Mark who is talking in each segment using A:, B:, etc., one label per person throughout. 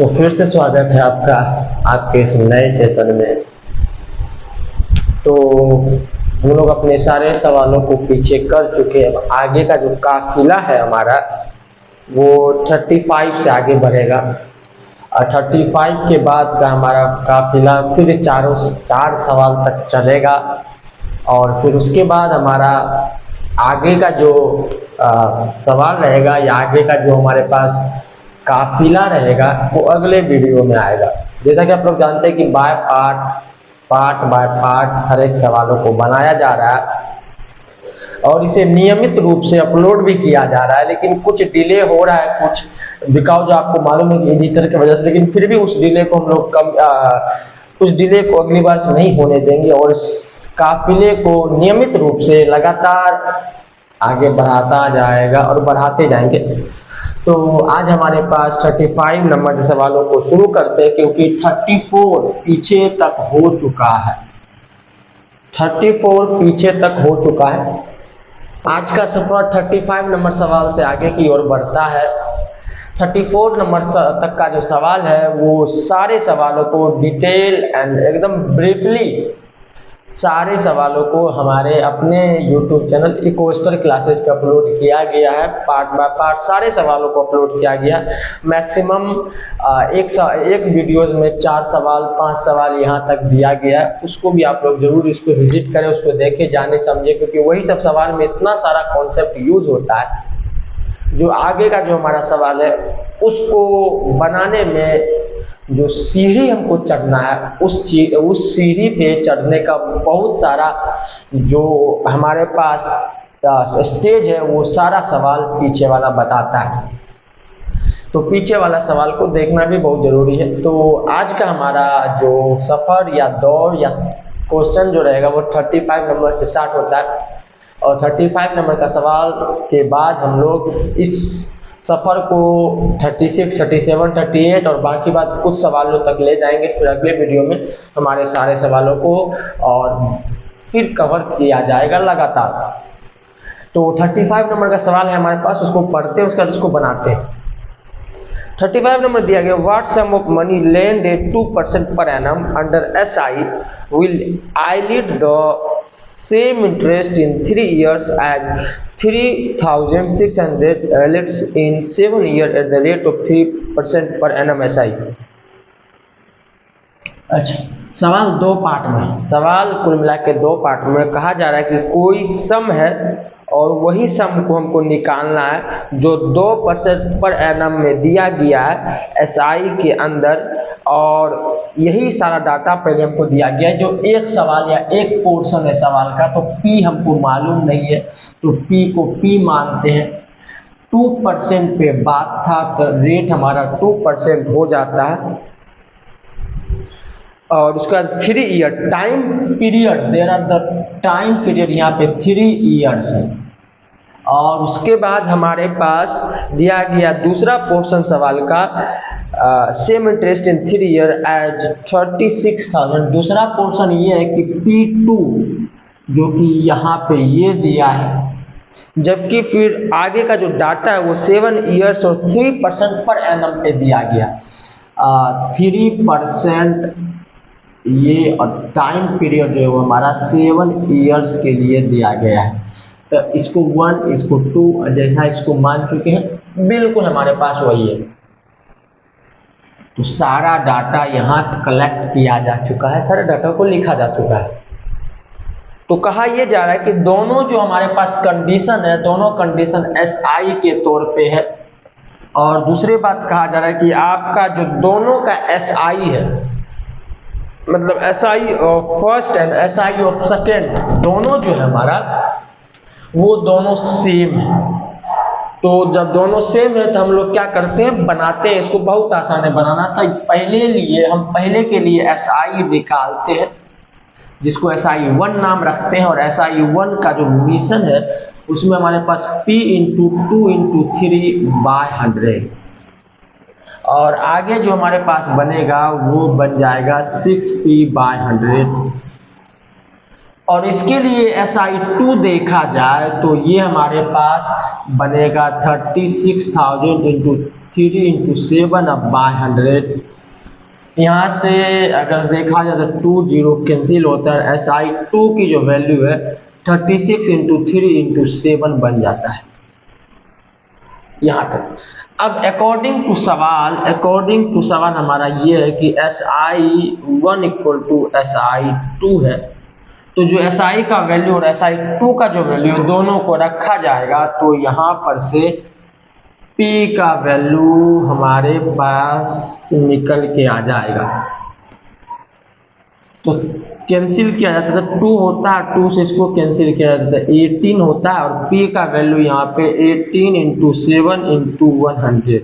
A: तो फिर से स्वागत है आपका आपके इस नए सेशन में। तो हम लोग अपने सारे सवालों को पीछे कर चुके हैं। अब आगे का जो काफिला है हमारा वो 35 से आगे बढ़ेगा और 35 के बाद का हमारा काफिला फिर चार सवाल तक चलेगा और फिर उसके बाद हमारा आगे का जो सवाल रहेगा या आगे का जो हमारे पास काफिला रहेगा वो अगले वीडियो में आएगा। जैसा कि आप लोग जानते हैं कि पार्ट बाय पार्ट हर एक सवालों को बनाया जा रहा है और इसे नियमित रूप से अपलोड भी किया जा रहा है, लेकिन कुछ डिले हो रहा है, कुछ बिकॉज आपको मालूम है कि एडिटर की वजह से, लेकिन फिर भी उस डिले को हम लोग उस डिले को अगली बार से नहीं होने देंगे और इस काफिले को नियमित रूप से लगातार आगे बढ़ाता जाएगा और बढ़ाते जाएंगे। तो आज हमारे पास 35 नंबर के सवालों को शुरू करते हैं, क्योंकि 34 पीछे तक हो चुका है। 34 पीछे तक हो चुका है। आज का सफर 35 नंबर सवाल से आगे की ओर बढ़ता है। 34 नंबर तक का जो सवाल है वो सारे सवालों को डिटेल एंड एकदम ब्रीफली सारे सवालों को हमारे अपने YouTube चैनल इकोस्टर क्लासेस पे अपलोड किया गया है। पार्ट बाय पार्ट सारे सवालों को अपलोड किया गया। मैक्सिमम एक वीडियोस में 4 सवाल 5 सवाल यहाँ तक दिया गया है। उसको भी आप लोग जरूर इसको विजिट करें, उसको देखें, जाने समझे, क्योंकि वही सब सवाल में इतना सारा कॉन्सेप्ट यूज होता है। जो आगे का जो हमारा सवाल है उसको बनाने में जो सीढ़ी हमको चढ़ना है उस सीढ़ी पे चढ़ने का बहुत सारा जो हमारे पास स्टेज है वो सारा सवाल पीछे वाला बताता है। तो पीछे वाला सवाल को देखना भी बहुत जरूरी है। तो आज का हमारा जो सफर या दौर या क्वेश्चन जो रहेगा वो 35 नंबर से स्टार्ट होता है और 35 नंबर का सवाल के बाद हम लोग इस सफ़र को 36, 37, 38 और बाकी बात कुछ सवालों तक ले जाएंगे। फिर अगले वीडियो में हमारे सारे सवालों को और फिर कवर किया जाएगा लगातार। तो 35 नंबर का सवाल है हमारे पास, उसको पढ़ते हैं, उसको बनाते हैं। 35 नंबर दिया गया, what sum of money lend at 2% per annum under SI will I lead the same interest in 3 years as 3,600 LX in 7 years at the rate of 3% per annum SI। अच्छा, सवाल दो पार्ट में, सवाल कुल मिला के 2 पार्ट में कहा जा रहा है कि कोई सम है और वही सम को हमको निकालना है जो 2% पर एनम में दिया गया है SI के अंदर, और यही सारा डाटा पहले हमको दिया गया है। जो एक सवाल या एक पोर्शन है सवाल का, तो P हमको मालूम नहीं है तो P को P मानते हैं। 2% पे बात था तो रेट हमारा 2% हो जाता है और उसका 3 year time period, there are the time period यहाँ पे 3 ईयर्स है। और उसके बाद हमारे पास दिया गया दूसरा पोर्शन सवाल का same interest in 3 year as 36,000। दूसरा पोर्शन ये है कि P2 जो कि यहाँ पे ये दिया है, जबकि फिर आगे का जो डाटा है वो 7 ईयर्स और 3% पर एनम पे दिया गया। 3% ये और टाइम पीरियड जो है वो हमारा 7 ईयर्स के लिए दिया गया है। तो इसको 1 इसको 2 जैसा इसको मान चुके हैं, बिल्कुल हमारे पास वही है। तो सारा डाटा यहाँ कलेक्ट किया जा चुका है, सारे डाटा को लिखा जा चुका है। तो कहा यह जा रहा है कि दोनों जो हमारे पास कंडीशन है, दोनों कंडीशन SI के तौर पे है। और दूसरी बात कहा जा रहा है कि आपका जो दोनों का SI है, मतलब SI of first and SI of second, दोनों जो है हमारा वो दोनों सेम है। तो जब दोनों सेम है तो हम लोग क्या करते हैं, बनाते हैं। इसको बहुत आसान है बनाना। तो हम पहले के लिए SI निकालते हैं, जिसको SI1 नाम रखते हैं, और SI1 का जो मिशन है उसमें हमारे पास P × 2 × 3/100 और आगे जो हमारे पास बनेगा वो बन जाएगा 6P/100 और इसके लिए SI2 देखा जाए तो ये हमारे पास बनेगा 36,000 इंटू 3 इंटू 7/100। यहाँ से अगर देखा जाए तो 2 0 कैंसिल होता है। SI2 की जो वैल्यू है 36 इंटू 3 इंटू 7 बन जाता है यहाँ तक। अब अकॉर्डिंग टू सवाल हमारा ये है कि SI1 इक्वल टू SI2 है, तो जो SI का वैल्यू और SI2 का जो वैल्यू दोनों को रखा जाएगा तो यहाँ पर से P का वैल्यू हमारे पास निकल के आ जाएगा। तो कैंसिल किया जाता था, 2 होता है, 2 से इसको कैंसिल किया जाता है, 18 होता है और P का वैल्यू यहाँ पे 18 इंटू 7 इंटू 100।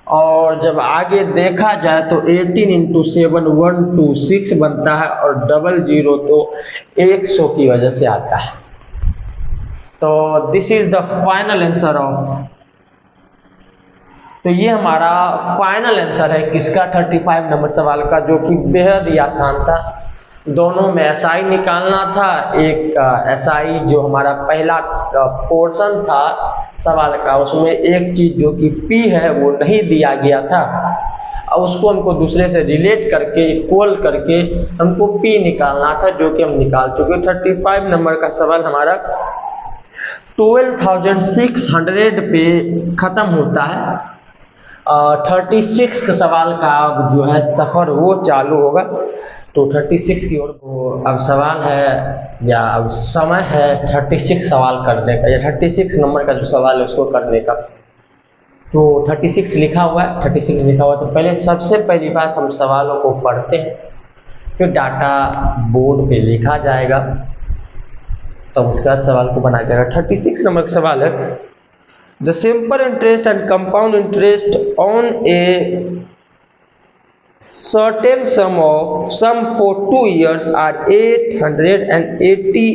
A: और जब आगे देखा जाए तो 18 इंटू 7 126 बनता है और 00 तो 100 की वजह से आता है। तो this is the final answer of, तो ये हमारा फाइनल आंसर है किसका, 35 नंबर सवाल का, जो कि बेहद ही आसान था। दोनों में SI निकालना था, एक SI जो हमारा पहला पोर्शन था सवाल का, उसमें एक चीज जो कि P है वो नहीं दिया गया था और उसको हमको दूसरे से रिलेट करके इक्वल करके हमको P निकालना था, जो कि हम निकाल चुके। 35 नंबर का सवाल हमारा 12,600 पे खत्म होता है। 36 का सवाल का अब जो है सफ़र वो चालू होगा। तो 36 की ओर अब सवाल है या अब समय है 36 सवाल करने का, या 36 नंबर का जो सवाल है उसको करने का। तो 36 लिखा हुआ है, 36 लिखा हुआ है, तो पहले सबसे पहली बात हम सवालों को पढ़ते हैं, फिर डाटा बोर्ड पे लिखा जाएगा, तो उसके बाद सवाल को बनाया जाएगा। 36 नंबर का सवाल है, The simple interest and compound interest on a certain sum for 2 years are 880,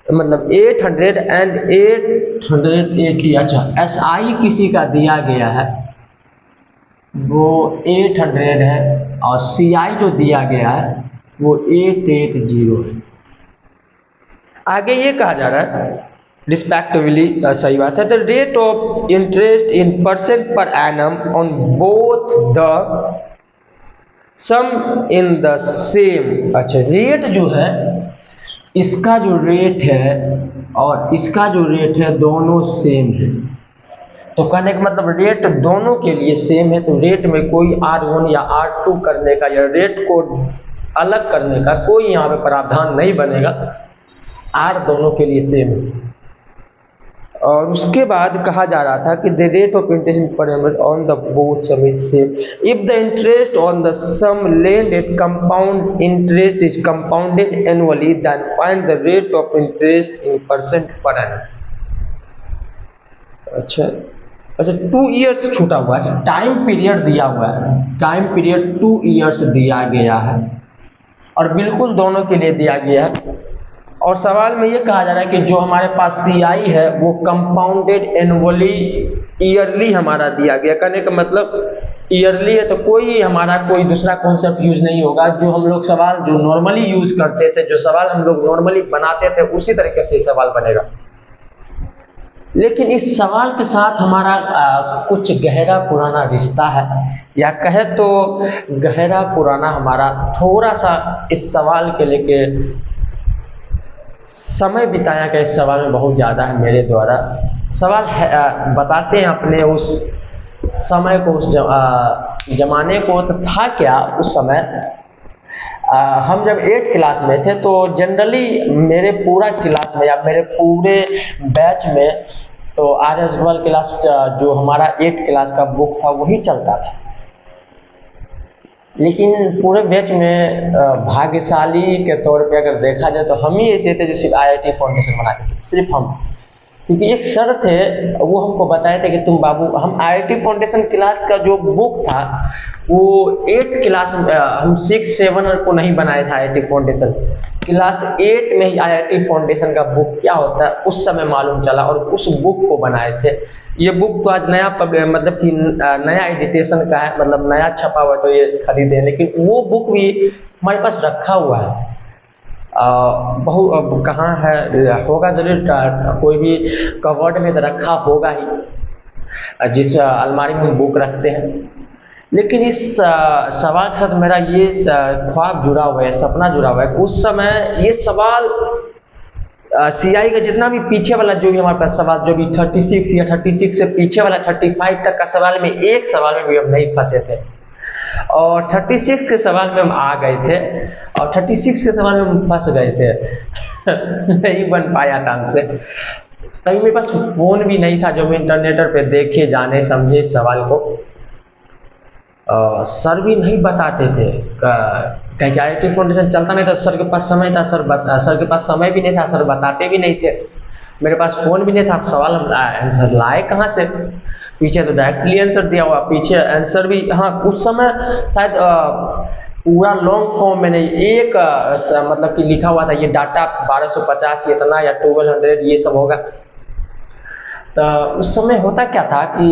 A: मतलब 880। अच्छा, SI किसी का दिया गया है वो 800 है और CI जो दिया गया है वो 880 है। आगे ये कहा जा रहा है रिस्पेक्टिवली, सही बात है, the rate of interest in percent per annum on both the sum in the same. अच्छा, रेट जो है, इसका जो रेट है और इसका जो रेट है दोनों सेम है। तो कहने का मतलब रेट दोनों के लिए सेम है, तो रेट में कोई R1 या R2 करने का या रेट को अलग करने का कोई यहाँ पे प्रावधान नहीं बनेगा, R दोनों के लिए सेम है। और उसके बाद कहा जा रहा था कि the rate of interest per annum on the both sum is same if the interest on the sum lend at compound interest is compounded annually, then find the rate of interest in percent per annum. अच्छा, 2 years छूटा हुआ है, time period दिया हुआ है, time period 2 years दिया गया है और बिल्कुल दोनों के लिए दिया गया है। और सवाल में ये कहा जा रहा है कि जो हमारे पास CI है वो कंपाउंडेड एनुअली, ईयरली हमारा दिया गया। कहने का मतलब ईयरली है तो कोई दूसरा कॉन्सेप्ट यूज नहीं होगा। जो हम लोग सवाल जो नॉर्मली यूज करते थे, जो सवाल हम लोग नॉर्मली बनाते थे, उसी तरीके से सवाल बनेगा। लेकिन इस सवाल के साथ हमारा कुछ गहरा पुराना रिश्ता है, या कहे तो गहरा पुराना हमारा थोड़ा सा इस सवाल के लेके समय बिताया गया इस सवाल में बहुत ज़्यादा है मेरे द्वारा। सवाल है, बताते हैं अपने उस समय को, उस जमाने को। तो था क्या उस समय, हम जब 8th क्लास में थे तो जनरली मेरे पूरा क्लास में या मेरे पूरे बैच में तो RS वर्ल्ड क्लास जो हमारा 8th क्लास का बुक था वही चलता था। लेकिन पूरे बैच में भाग्यशाली के तौर पे अगर देखा जाए तो हम ही ऐसे थे जो सिर्फ IIT फाउंडेशन बनाते थे, सिर्फ हम। क्योंकि एक सर थे वो हमको बताए थे कि तुम बाबू, हम IIT फाउंडेशन क्लास का जो बुक था वो 8th क्लास हम 6, 7 को नहीं बनाए थे। IIT फाउंडेशन क्लास 8 में ही IIT फाउंडेशन का बुक क्या होता है उस समय मालूम चला और उस बुक को बनाए थे। ये बुक तो आज नया मतलब कि नया एडिटेशन का है, मतलब नया छपा हुआ है तो ये खरीदे, लेकिन वो बुक भी हमारे पास रखा हुआ है। बहु कहाँ है होगा जरूर, कोई भी कवर्ड में तो रखा होगा ही, जिस अलमारी में हम बुक रखते हैं। लेकिन इस सवाल के साथ मेरा ये ख्वाब जुड़ा हुआ है, सपना जुड़ा हुआ है। उस समय ये सवाल सीआई का जितना भी पीछे वाला जो भी हमारे पास सवाल, जो भी 36 या 36 से पीछे वाला 35 तक का सवाल में, एक सवाल में भी हम नहीं फंसे थे, और 36 के सवाल में हम आ गए थे, और 36 के सवाल में हम फंस गए थे। नहीं बन पाया था हमसे। तभी मेरे पास फोन भी नहीं था जो मैं इंटरनेट पे देखे जाने समझे इस सवाल को। सर भी नहीं बताते थे, कहीं IIT फाउंडेशन चलता नहीं था, सर के पास समय था, सर के पास समय भी नहीं था, सर बताते भी नहीं थे। मेरे पास फोन भी नहीं था, सवाल हम आंसर लाए कहाँ से? पीछे तो डायरेक्टली आंसर दिया हुआ, पीछे आंसर भी, हाँ उस समय शायद पूरा लॉन्ग फॉर्म में नहीं, एक मतलब कि लिखा हुआ था ये डाटा 1250 इतना या 1200 ये सब होगा। तो उस समय होता क्या था कि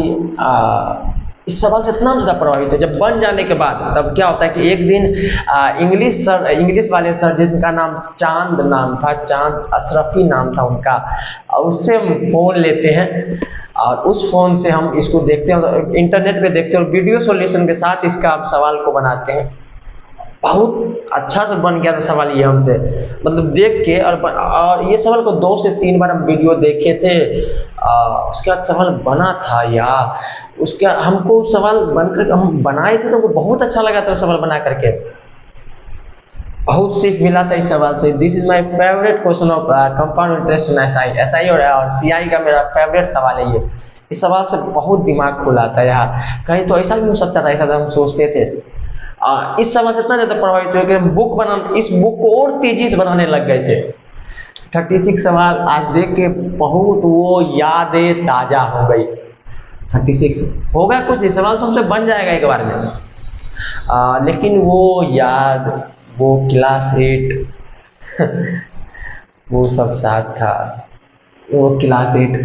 A: इस सवाल से इतना ज़्यादा प्रभावित है। जब बन जाने के बाद तब क्या होता है कि एक दिन इंग्लिश वाले सर, जिनका नाम चांद नाम था, चांद अशरफी नाम था उनका, और उससे हम फ़ोन लेते हैं और उस फ़ोन से हम इसको देखते हैं, इंटरनेट पे देखते हैं और वीडियो सॉल्यूशन के साथ इसका आप सवाल को बनाते हैं। बहुत अच्छा से बन गया था सवाल ये हमसे, मतलब देख के, और ये सवाल को 2 से 3 बार हम वीडियो देखे थे। उसके बाद सवाल बना था यार, उसका हमको सवाल बनकर हम बनाए थे तो वो बहुत अच्छा लगा था सवाल बना करके, बहुत सीख मिला था इस सवाल से। This is my favourite question of compound interest in SI और सीआई का मेरा फेवरेट सवाल है ये। इस सवाल से बहुत दिमाग खुला था यार, कहीं तो ऐसा भी हो सकता था, ऐसा हम सोचते थे। इस सवाल से इतना ज़्यादा प्रभावित हुए कि हम इस बुक को और तेजी से बनाने लग गए थे। 36 सवाल आज देख के बहुत वो यादें ताज़ा हो गई। 36 होगा कुछ, इस सवाल तो हमसे बन जाएगा एक बार में, लेकिन वो याद, वो क्लास 8 वो सब साथ था, वो क्लास 8।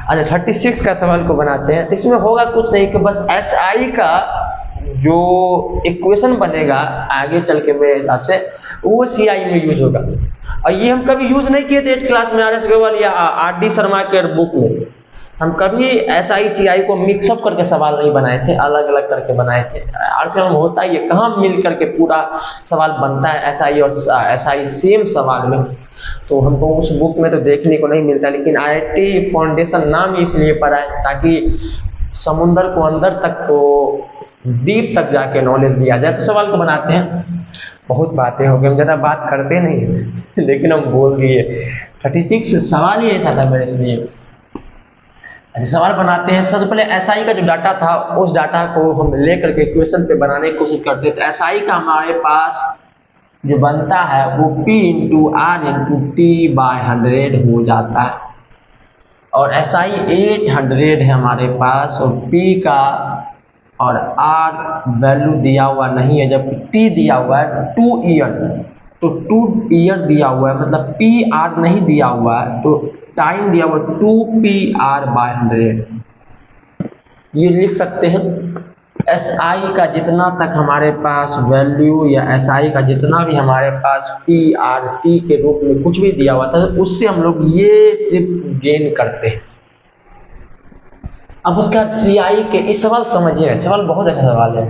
A: अच्छा 36 का सवाल को बनाते हैं, तो इसमें होगा कुछ नहीं कि बस एसआई का जो इक्वेशन बनेगा आगे चल के मेरे हिसाब से वो सीआई में यूज होगा, और ये हम कभी यूज नहीं किए थे 8 क्लास में RS अग्रवाल या RD शर्मा के बुक में। हम कभी एसआई सीआई को मिक्सअप करके सवाल नहीं बनाए थे, अलग अलग करके बनाए थे। आजकल में होता है ये, कहाँ मिल करके पूरा सवाल बनता है एसआई और एसआई सेम सवाल में, तो हमको उस बुक में तो देखने को नहीं मिलता। लेकिन IIT फाउंडेशन नाम इसलिए पड़ा है ताकि समुंदर को अंदर तक को डीप तक जाके नॉलेज दिया जाए। तो सवाल को बनाते हैं, बहुत बातें हो गई, हम ज़्यादा बात करते नहीं लेकिन हम बोल दिए। 36 सवाल ही ऐसा था मेरे, इसलिए ऐसे सवाल बनाते हैं। सबसे पहले एसआई का जो डाटा था उस डाटा को हम ले करके इक्वेशन पे बनाने की कोशिश करते हैं। तो एसआई का हमारे पास जो बनता है वो P × R × T/100 हो जाता है, और एसआई 800 है हमारे पास, और P का और R वैल्यू दिया हुआ नहीं है, जबकि T दिया हुआ है 2 ईयर, तो 2 ईयर दिया हुआ है, मतलब PR नहीं दिया हुआ है, तो टाइम दिया हुआ 2PR/100। ये लिख सकते हैं एसआई का जितना तक हमारे पास वैल्यू, या एसआई का जितना भी हमारे पास PRT के रूप में कुछ भी दिया हुआ था, उससे हम लोग ये सिर्फ गेन करते हैं। अब उसके बाद सीआई के, इस सवाल समझिए, सवाल बहुत अच्छा सवाल है।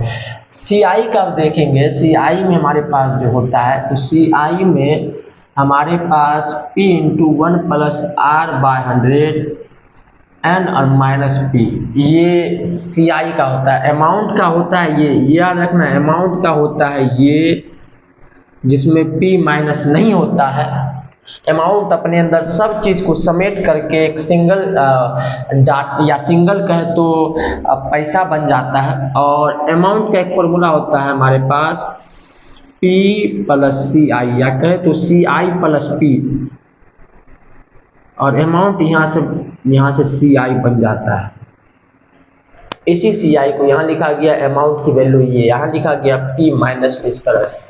A: सीआई का देखेंगे, सीआई में हमारे पास जो होता है, तो सीआई में हमारे पास P × 1 + R/100 n और -P, ये सीआई का होता है। अमाउंट का होता है ये याद रखना, अमाउंट का होता है ये जिसमें P माइनस नहीं होता है। अमाउंट अपने अंदर सब चीज़ को समेट करके एक सिंगल डाट या सिंगल कहे तो पैसा बन जाता है। और अमाउंट का एक फॉर्मूला होता है हमारे पास P + CI, या कहे तो CI + P, और अमाउंट यहाँ से CI बन जाता है। इसी CI को यहाँ लिखा गया, अमाउंट की वैल्यू ये यहाँ लिखा गया P - P, इस तरह से।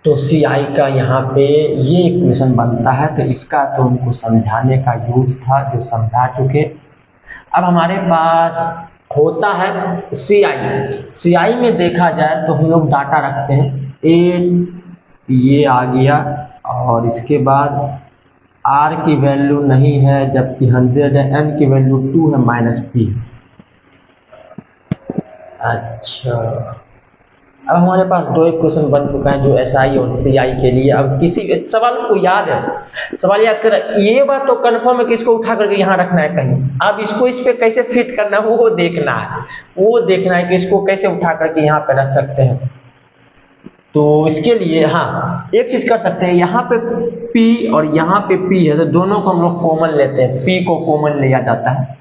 A: तो CI का यहाँ पे ये इक्वेशन बनता है। तो इसका तो हमको समझाने का यूज था, जो समझा चुके। अब हमारे पास होता है CI में देखा जाए तो हम लोग डाटा रखते हैं 8 ये आ गया, और इसके बाद r की वैल्यू नहीं है जबकि 100 है, n की वैल्यू 2 है माइनस p। अच्छा, अब हमारे पास दो इक्वेशन बन चुका है जो SI और CI के लिए। अब किसी सवाल को याद है, सवाल याद कर, ये बात तो कंफर्म है कि इसको उठा करके यहाँ रखना है कहीं। अब इसको इस पे कैसे फिट करना है वो देखना है, वो देखना है कि इसको कैसे उठा करके यहाँ पे रख सकते हैं। तो इसके लिए हाँ एक चीज कर सकते हैं, यहाँ पे P और यहाँ पे P है तो दोनों को हम लोग कॉमन लेते हैं। P को कॉमन लिया जाता है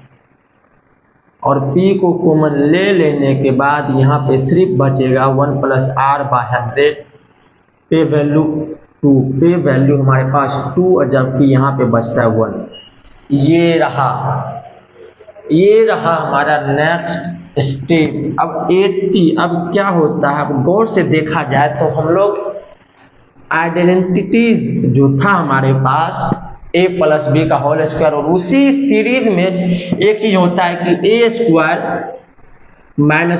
A: और P को कॉमन ले लेने के बाद यहाँ पे सिर्फ बचेगा 1 + r/100 पे वैल्यू 2, पे वैल्यू हमारे पास 2 और जबकि यहाँ पे बचता है 1। ये रहा हमारा नेक्स्ट स्टेप। अब 80, अब क्या होता है, अब गौर से देखा जाए तो हम लोग आइडेंटिटीज जो था हमारे पास a + b का होल स्क्वायर, और उसी सीरीज में एक चीज होता है कि a²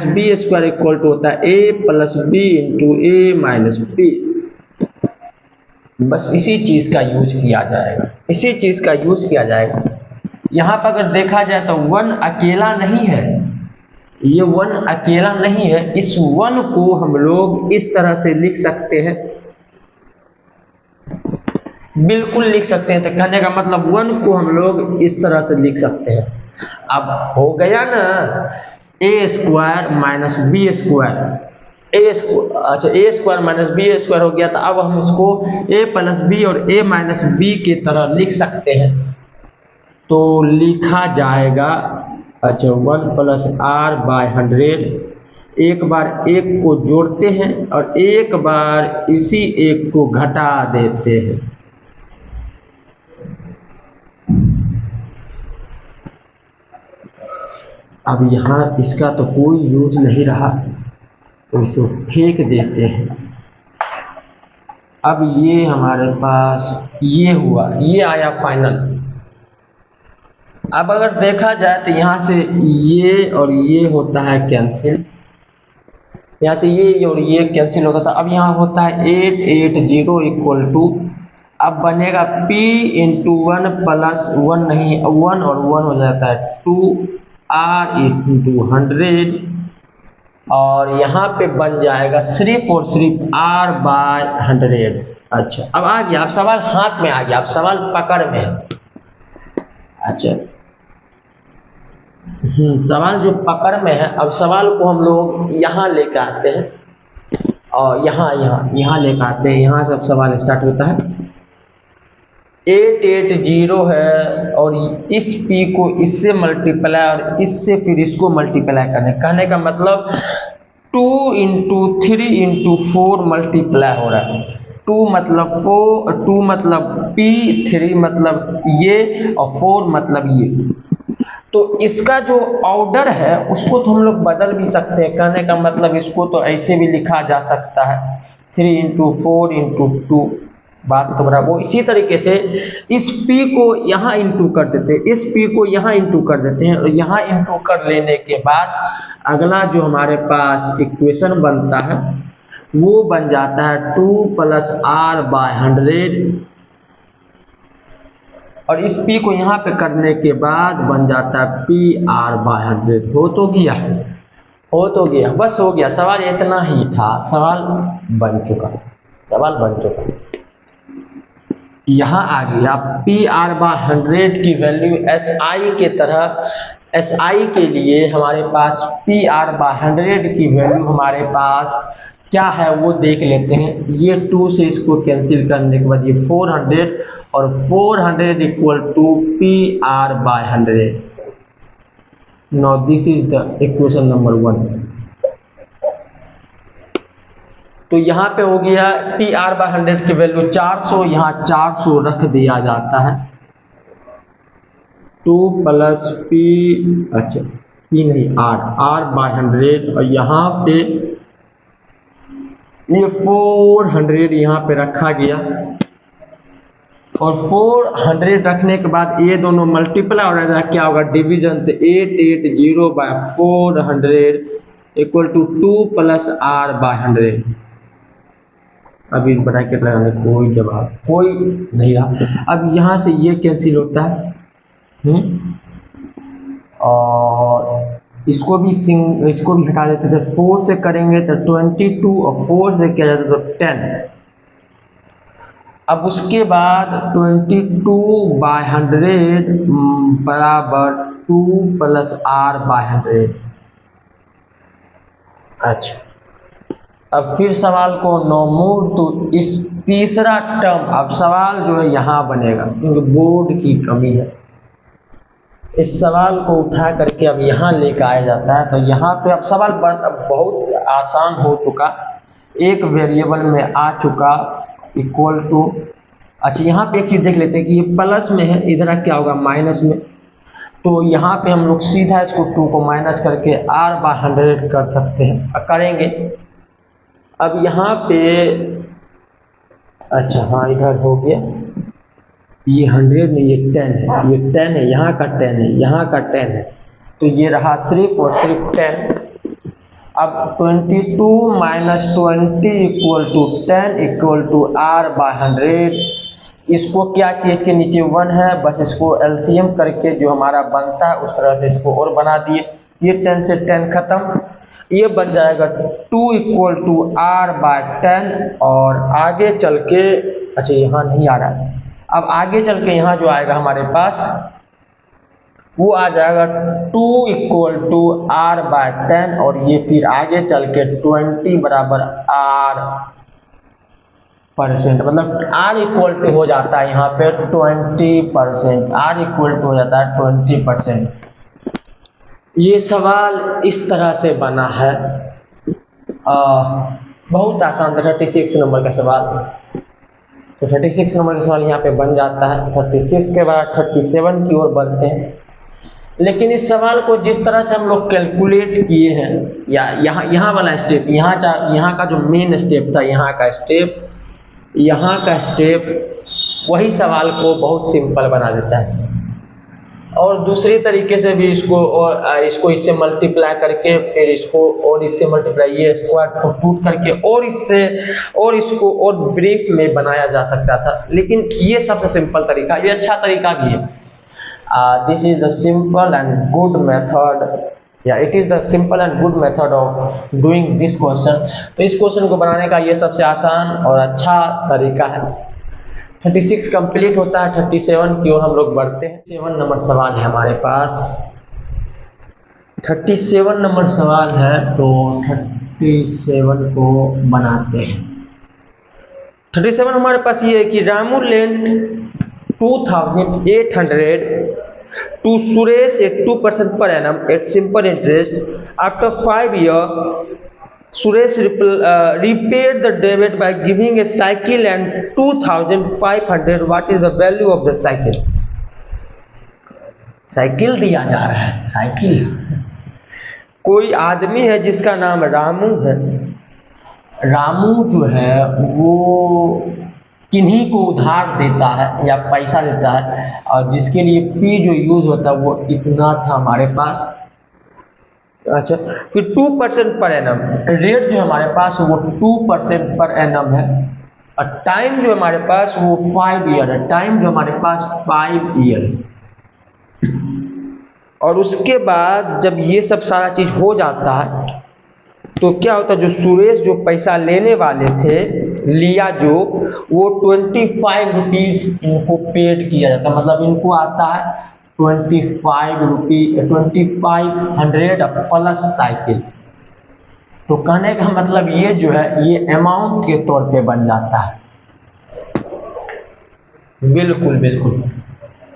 A: - b² इक्वल टू होता है a + b × a - b। बस इसी चीज का यूज किया जाएगा, इसी चीज का यूज किया जाएगा। यहाँ पर अगर देखा जाए तो 1 अकेला नहीं है, ये 1 अकेला नहीं है। इस 1 को हम लोग इस तरह से लिख सकते हैं, बिल्कुल लिख सकते हैं। तो कहने का मतलब 1 को हम लोग इस तरह से लिख सकते हैं। अब हो गया ना a² - b², अच्छा a² - b² हो गया। तो अब हम उसको a + b और a - b की तरह लिख सकते हैं। तो लिखा जाएगा, अच्छा 1 + r/100, एक बार एक को जोड़ते हैं और एक बार इसी एक को घटा देते हैं। अब यहाँ इसका तो कोई यूज नहीं रहा तो इसे फेंक देते हैं। अब ये हमारे पास ये हुआ, ये आया फाइनल। अब अगर देखा जाए तो यहाँ से ये और ये होता है कैंसिल, यहाँ से ये और ये कैंसिल होता था। अब यहाँ होता है 880 इक्वल टू, अब बनेगा p × 1 + 1 नहीं, 1 और 1 हो जाता है 2r × 100, और यहाँ पे बन जाएगा सिर्फ और सिर्फ r/100। अच्छा, अब आ गया, अब सवाल हाथ में आ गया, अब सवाल पकड़ में। अच्छा सवाल जो पकड़ में है, अब सवाल को हम लोग यहाँ लेकर आते हैं और यहाँ लेकर आते हैं। यहाँ से अब सवाल स्टार्ट होता है। 880 है और इस p को इससे मल्टीप्लाई और इससे फिर इसको मल्टीप्लाई कहने का मतलब 2 × 3 × 4 मल्टीप्लाई हो रहा है। 2 मतलब 4, 2 मतलब p, 3 मतलब ये और 4 मतलब ये। तो इसका जो ऑर्डर है उसको तो हम लोग बदल भी सकते हैं। कहने का मतलब इसको तो ऐसे भी लिखा जा सकता है 3 × 4 × 2, बात तो बराबर। वो इसी तरीके से इस p को यहाँ इंटू कर देते हैं, इस p को यहाँ इंटू कर देते हैं, और यहाँ इंटू कर लेने के बाद अगला जो हमारे पास इक्वेशन बनता है वो बन जाता है 2 + r/100, और इस p को यहाँ पे करने के बाद बन जाता है pr/100। हो तो गया, बस हो गया। सवाल इतना ही था, सवाल बन चुका। यहाँ आ गया pr/100 की वैल्यू SI के तरह। SI के लिए हमारे पास pr/100 की वैल्यू हमारे पास क्या है वो देख लेते हैं। ये 2 से इसको कैंसिल करने के बाद ये 400, और 400 equal to pr/100। Now this is the equation number 1। तो यहाँ पे हो गया pr/100 की वैल्यू 400, यहाँ 400 रख दिया जाता है। 2 + p, अच्छा p नहीं r/100, और यहाँ पे ये 400 यहाँ पे रखा गया, और 400 रखने के बाद ये दोनों मल्टीप्लाई हो जाएगा, क्या होगा डिवीजन। तो 880/400 इक्वल टू 2 + r/100। अभी ब्रैकेट लगाने कोई जवाब कोई नहीं रहा। अब यहाँ से ये कैंसिल होता है और इसको भी हटा देते थे। 4 से करेंगे तो 22 और 4 से किया जाता तो 10। अब उसके बाद 22/100 बराबर 2 + r/100। अच्छा, अब फिर सवाल को नो मूव तो इस तीसरा टर्म, अब सवाल जो है यहाँ बनेगा क्योंकि बोर्ड की कमी है। इस सवाल को उठा करके अब यहाँ लेकर आया जाता है। तो यहाँ पे अब सवाल बहुत आसान हो चुका, एक वेरिएबल में आ चुका इक्वल टू। अच्छा, यहाँ पे एक चीज़ देख लेते हैं कि ये प्लस में है, इधर क्या होगा माइनस में। तो यहाँ पे हम लोग सीधा इसको 2 को माइनस करके r/100 कर सकते हैं, करेंगे। अब यहाँ पे अच्छा हाँ इधर हो गया, ये 100 नहीं ये 10 है, ये 10 है, यहाँ का 10 है, यहाँ का 10 है, तो ये रहा सिर्फ और सिर्फ 10। अब 22 - 20 = 10 = r/100। इसको क्या किया, इसके नीचे 1 है, बस इसको एलसीएम करके जो हमारा बनता है उस तरह से इसको और बना दिए। ये 10 से 10 खत्म, ये बन जाएगा 2 = r/10। और आगे चल के अच्छा यहाँ नहीं आ रहा है, अब आगे चल के यहाँ जो आएगा हमारे पास वो आ जाएगा 2 = r/10। और ये फिर आगे चल के 20 बराबर r%, मतलब r इक्वल टू हो जाता है यहाँ पे 20%, r इक्वल टू हो जाता है 20%। ये सवाल इस तरह से बना है, बहुत आसान था। 36 नंबर का सवाल, तो 36 नंबर का सवाल यहाँ पे बन जाता है। 36 के बाद 37 की ओर बढ़ते हैं। लेकिन इस सवाल को जिस तरह से हम लोग कैलकुलेट किए हैं, या यहाँ वाला स्टेप, यहाँ का जो मेन स्टेप था, यहाँ का स्टेप वही सवाल को बहुत सिंपल बना देता है। और दूसरी तरीके से भी इसको इससे मल्टीप्लाई करके फिर इसको और इससे मल्टीप्लाई, ये स्क्वायर को टूट करके और इसको और ब्रेक में बनाया जा सकता था। लेकिन ये सबसे सिंपल तरीका, ये अच्छा तरीका भी है। This is the simple and good method, या it is the simple and good method of doing this question. तो इस क्वेश्चन को बनाने का ये सबसे आसान और अच्छा तरीका है। 36 कंप्लीट होता है, 37 की ओर हम लोग बढ़ते हैं। 7 नंबर सवाल है हमारे पास, 37 नंबर सवाल है, तो 37 को बनाते हैं। 37 हमारे पास ये है कि Ramu lent 2800 to Suresh at 2% per annum at simple interest. After 5 years, Suresh repaid the debt by giving a cycle and 2500. What is the value of the cycle? Cycle दिया जा रहा है, साइकिल। कोई आदमी है जिसका नाम रामू है। रामू जो है वो किन्हीं को उधार देता है या पैसा देता है, और जिसके लिए पी जो यूज होता है वो इतना था हमारे पास। अच्छा, फिर 2% पर एनम, रेट जो हमारे पास वो 2% पर एनम है, और टाइम जो हमारे पास वो 5 ईयर है, टाइम जो हमारे पास 5 ईयर है। और उसके बाद जब ये सब सारा चीज हो जाता है तो क्या होता है, जो सुरेश जो पैसा लेने वाले थे, लिया जो, वो 25 रुपीज इनको पेड किया जाता है। मतलब इनको आता है 2500 प्लस साइकिल। तो कहने का मतलब ये जो है ये अमाउंट के तौर पे बन जाता है। बिल्कुल बिल्कुल।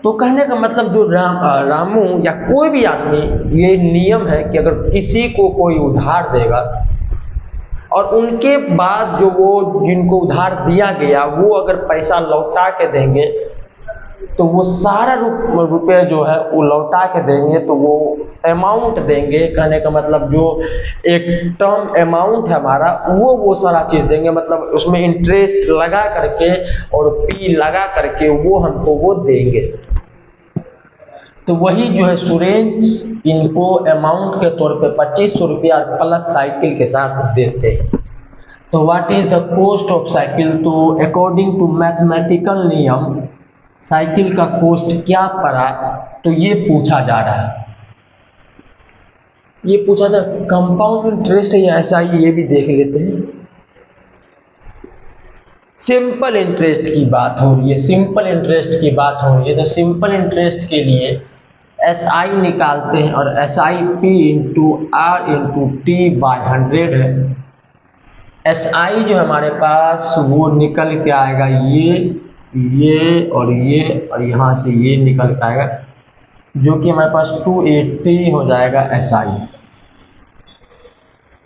A: तो कहने का मतलब जो रामू या कोई भी आदमी, ये नियम है कि अगर किसी को कोई उधार देगा और उनके बाद जो वो जिनको उधार दिया गया वो अगर पैसा लौटा के देंगे तो वो सारा रुपये जो है वो लौटा के देंगे, तो वो अमाउंट देंगे। कहने का मतलब जो एक टर्म अमाउंट है हमारा वो सारा चीज़ देंगे, मतलब उसमें इंटरेस्ट लगा करके और पी लगा करके वो हमको वो देंगे। तो वही जो है सुरेश इनको अमाउंट के तौर पे 2500 रुपया प्लस साइकिल के साथ देते हैं। तो what is the cost of cycle, तो अकॉर्डिंग टू मैथमेटिकल नियम साइकिल का कॉस्ट क्या पड़ा, तो ये पूछा जा रहा है, ये पूछा जा कंपाउंड इंटरेस्ट है या ऐसा ही, ये भी देख लेते हैं। सिंपल इंटरेस्ट की बात हो रही है, सिंपल इंटरेस्ट की बात हो रही है, तो सिंपल इंटरेस्ट के लिए SI निकालते हैं और SI P into R into T by 100 है। SI जो हमारे पास वो निकल के आएगा ये और यहाँ से ये निकल के आएगा, जो कि हमारे पास 280 हो जाएगा SI।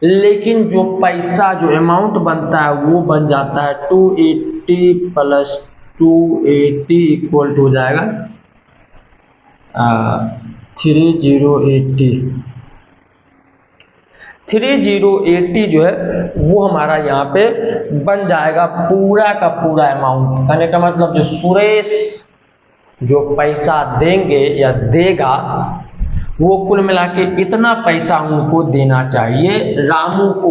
A: लेकिन जो पैसा जो अमाउंट बनता है वो बन जाता है 280 प्लस 280 इक्वल टू हो जाएगा 3080। 3080 जो है वो हमारा यहाँ पे बन जाएगा पूरा का पूरा अमाउंट। कहने का मतलब जो सुरेश जो पैसा देंगे या देगा वो कुल मिला के इतना पैसा उनको देना चाहिए रामू को,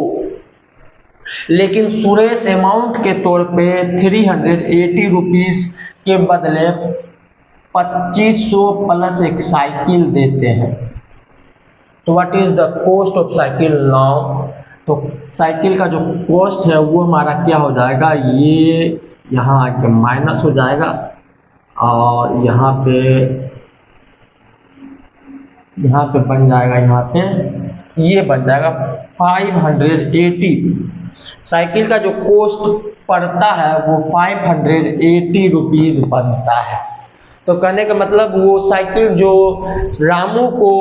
A: लेकिन सुरेश अमाउंट के तौर पे 380 रुपीज़ के बदले 2500 प्लस एक साइकिल देते हैं। तो what is the cost of cycle now, तो साइकिल का जो कॉस्ट है वो हमारा क्या हो जाएगा, ये यहाँ आके माइनस हो जाएगा और यहाँ पे बन जाएगा, यहाँ पे ये बन जाएगा 580। साइकिल का जो कॉस्ट पड़ता है वो 580 रुपीज़ बनता है। तो कहने का मतलब वो साइकिल जो रामू को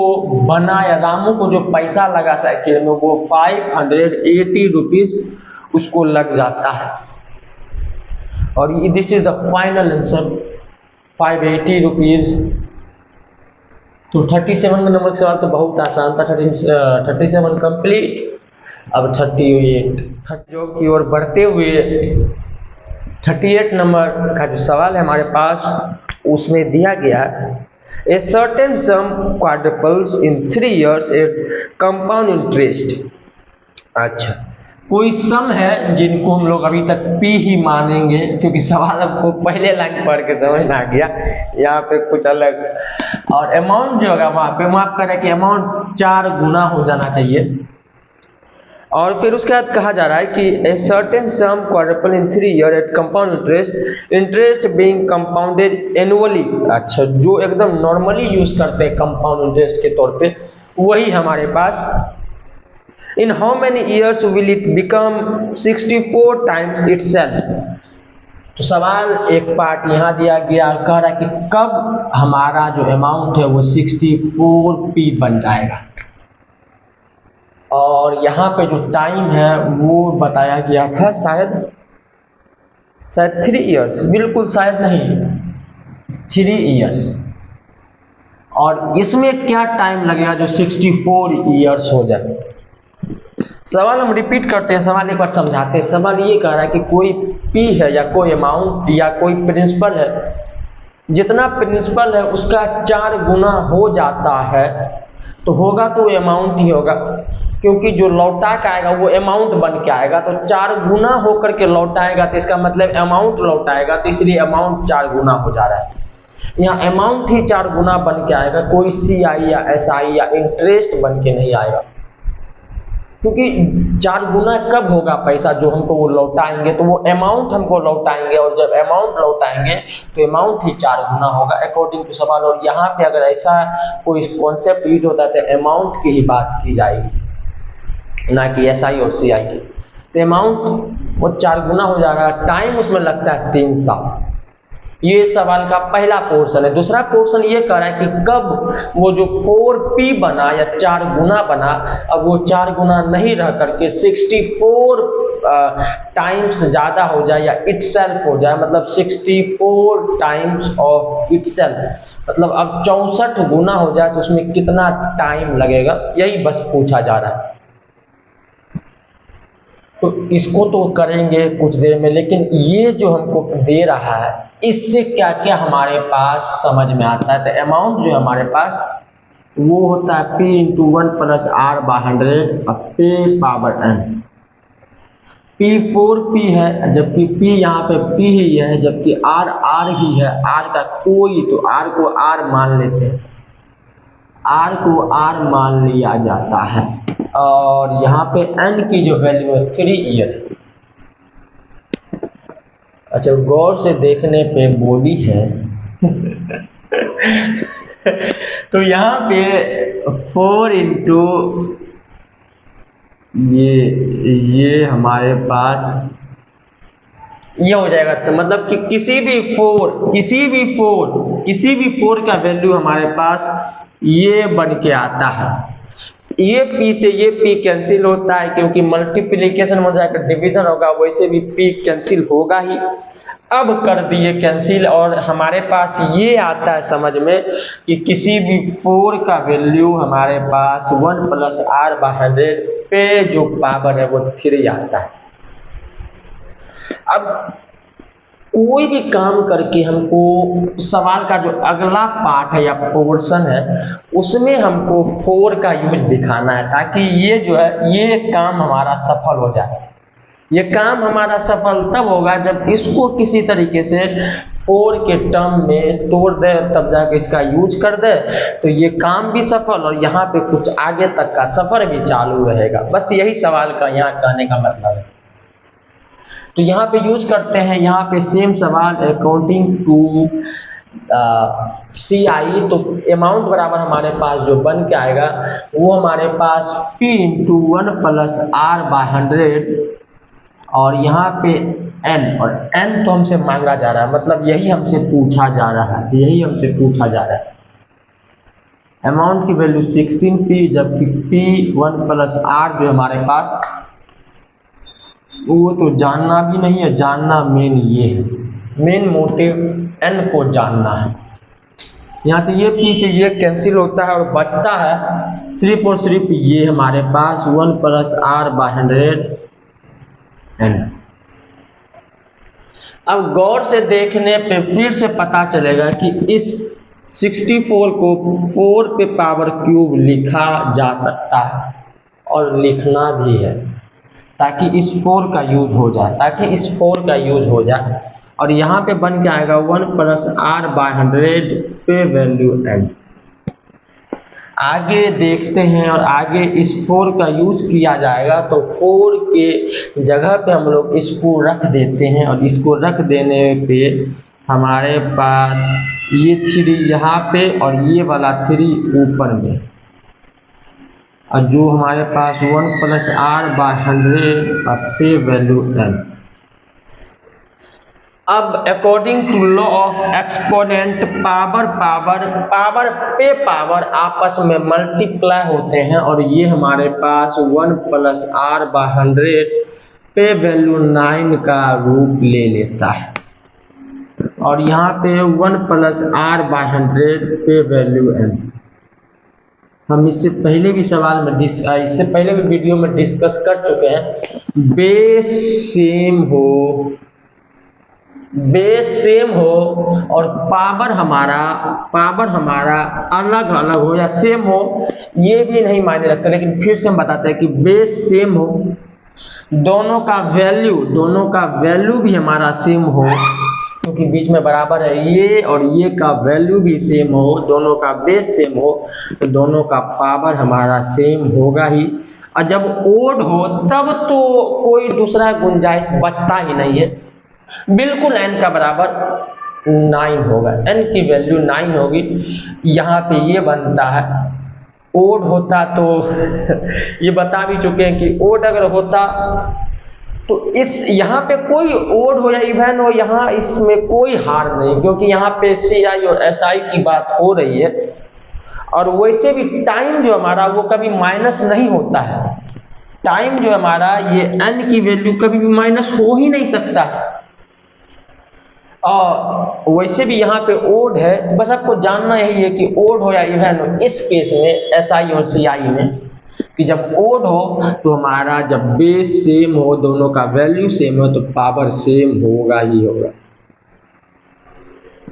A: बना या रामू को जो पैसा लगा साइकिल में वो 580 रुपीज़ उसको लग जाता है। और this is the final answer 580 rupees. तो 37 नंबर का सवाल तो बहुत आसान था, 37 कंप्लीट। अब 38 जो की ओर बढ़ते हुए 38 नंबर का जो सवाल है हमारे पास उसमें दिया गया है a certain sum quadruples in 3 years at compound interest. अच्छा, कोई सम है जिनको हम लोग अभी तक P ही मानेंगे क्योंकि सवाल हमको पहले लाइन पढ़ के समझ में आ गया, यहाँ पे कुछ अलग। और अमाउंट जो होगा वहाँ पे माफ करें कि अमाउंट 4 गुना हो जाना चाहिए। और फिर उसके बाद कहा जा रहा है कि a certain sum quadruple in 3 years at compound interest being compounded annually. अच्छा, जो एकदम नॉर्मली यूज करते हैं कंपाउंड इंटरेस्ट के तौर पे वही हमारे पास in how many years will it become 64 times itself. तो सवाल एक पार्ट यहाँ दिया गया और कह रहा है कि कब हमारा जो अमाउंट है वो 64p बन जाएगा। और यहाँ पे जो टाइम है वो बताया गया था शायद 3 years, बिल्कुल शायद नहीं 3 years। और इसमें क्या टाइम लगेगा जो 64 years हो जाए। सवाल हम रिपीट करते हैं, सवाल एक बार समझाते हैं। सवाल ये कह रहा है कि कोई P है या कोई अमाउंट या कोई प्रिंसिपल है, जितना प्रिंसिपल है उसका 4 गुना हो जाता है तो होगा तो अमाउंट ही होगा, क्योंकि जो लौटा के आएगा वो अमाउंट बन के आएगा। तो 4 गुना होकर के लौटाएगा तो इसका मतलब अमाउंट लौटाएगा, तो इसलिए अमाउंट 4 गुना हो जा रहा है। यहाँ अमाउंट ही 4 गुना बन के आएगा, कोई CI या SI या इंटरेस्ट बन के नहीं आएगा, क्योंकि 4 गुना कब होगा पैसा जो हमको वो लौटाएंगे, तो वो अमाउंट हमको लौटाएंगे और जब अमाउंट लौटाएंगे तो अमाउंट ही 4 गुना होगा अकॉर्डिंग टू सवाल। और यहाँ पे अगर ऐसा कोई कॉन्सेप्ट यूज होता है तो अमाउंट की ही बात की जाएगी, ना कि SI और CI की। तो अमाउंट वो 4 गुना हो जाएगा। टाइम उसमें लगता है 3 साल। ये सवाल का पहला पोर्शन है। दूसरा पोर्शन ये कह रहा है कि कब वो जो 4p बना या 4 गुना बना, अब वो 4 गुना नहीं रह करके 64 टाइम्स ज़्यादा हो जाए या इटसेल्फ हो जाए, मतलब 64 टाइम्स ऑफ इटसेल्फ, मतलब अब 64 गुना हो जाए तो उसमें कितना टाइम लगेगा, यही बस पूछा जा रहा है। तो इसको तो करेंगे कुछ देर में, लेकिन ये जो हमको दे रहा है इससे क्या क्या हमारे पास समझ में आता है। तो अमाउंट जो हमारे पास वो होता है P × 1 + R/100 पे पावर n। P4P है, जबकि P यहाँ पे P ही है, जबकि R R ही है, R का कोई, तो R को R मान लेते हैं, R को R मान लिया जाता है। और यहाँ पे N की जो वैल्यू है 3 ईयर। अच्छा, गौर से देखने पे बोली है तो यहाँ पे 4 इंटू ये हमारे पास ये हो जाएगा, तो मतलब कि किसी भी फोर का वैल्यू हमारे पास ये बन के आता है। ये P से ये P कैंसिल होता है, क्योंकि मल्टीप्लिकेशन हो जाएगा, डिवीजन होगा, वैसे भी P कैंसिल होगा ही। अब कर दिए कैंसिल, और हमारे पास ये आता है समझ में कि किसी भी 4 का वैल्यू हमारे पास 1 + R/100 पे जो पावर है वो 3 आता है। अब कोई भी काम करके हमको सवाल का जो अगला पार्ट है या पोर्शन है उसमें हमको 4 का यूज दिखाना है, ताकि ये जो है ये काम हमारा सफल हो जाए। ये काम हमारा सफल तब होगा जब इसको किसी तरीके से 4 के टर्म में तोड़ दे, तब जाके इसका यूज कर दे, तो ये काम भी सफल और यहाँ पे कुछ आगे तक का सफर भी चालू रहेगा। बस यही सवाल का यहाँ कहने का मतलब है। तो यहाँ पे यूज करते हैं, यहाँ पे सेम सवाल अकाउंटिंग टू CI, तो अमाउंट बराबर हमारे पास जो बन के आएगा वो हमारे पास P × 1 + R/100, और यहाँ पे N, और N तो हमसे मांगा जा रहा है, मतलब यही हमसे पूछा जा रहा है, अमाउंट की वैल्यू 16P, जबकि P 1 + R जो हमारे पास वो तो जानना भी नहीं है, जानना मेन ये है, मेन मोटिव N को जानना है। यहाँ से ये P से ये कैंसिल होता है और बचता है सिर्फ और सिर्फ ये हमारे पास 1 + R/100 N। अब गौर से देखने पे फिर से पता चलेगा कि इस 64 को 4 पे पावर क्यूब लिखा जा सकता है, और लिखना भी है, ताकि इस 4 का यूज हो जाए, और यहाँ पे बन के आएगा 1 + R/100 पे वैल्यू N। आगे देखते हैं, और आगे इस 4 का यूज किया जाएगा, तो 4 के जगह पे हम लोग इसको रख देते हैं, और इसको रख देने पे हमारे पास ये 3 यहाँ पे और ये वाला 3 ऊपर में, और जो हमारे पास 1 + R/100 पे वैल्यू N। अब according to law of exponent power पे पावर आपस में मल्टीप्लाई होते हैं, और ये हमारे पास 1 + R/100 पे वैल्यू 9 का रूप ले लेता है, और यहाँ पे 1 + R/100 पे वैल्यू N। हम इससे पहले भी वीडियो में डिस्कस कर चुके हैं। बेस सेम हो और पावर हमारा अलग अलग हो या सेम हो, ये भी नहीं मायने रखता, लेकिन फिर से हम बताते हैं कि बेस सेम हो, दोनों का वैल्यू भी हमारा सेम हो, क्योंकि बीच में बराबर है ये, और ये का वैल्यू भी सेम हो, दोनों का बेस सेम हो, तो दोनों का पावर हमारा सेम होगा ही। और जब ओड हो तब तो कोई दूसरा गुंजाइश बचता ही नहीं है, बिल्कुल n का बराबर 9 होगा, n की वैल्यू 9 होगी। यहाँ पे ये बनता है, ओड होता तो ये बता भी चुके हैं कि ओड अगर होता तो इस यहाँ पे कोई ओड हो या इवन हो, यहाँ इसमें कोई हार नहीं, क्योंकि यहाँ पे CI और SI की बात हो रही है, और वैसे भी टाइम जो हमारा वो कभी माइनस नहीं होता है। टाइम जो हमारा ये n की वैल्यू कभी भी माइनस हो ही नहीं सकता, और वैसे भी यहाँ पे ओड है। बस आपको जानना यही है कि ओड हो या इवन हो, इस केस में SI और CI में, कि जब ओड हो तो हमारा जब बेस सेम हो, दोनों का वैल्यू सेम हो, तो पावर सेम होगा ही होगा।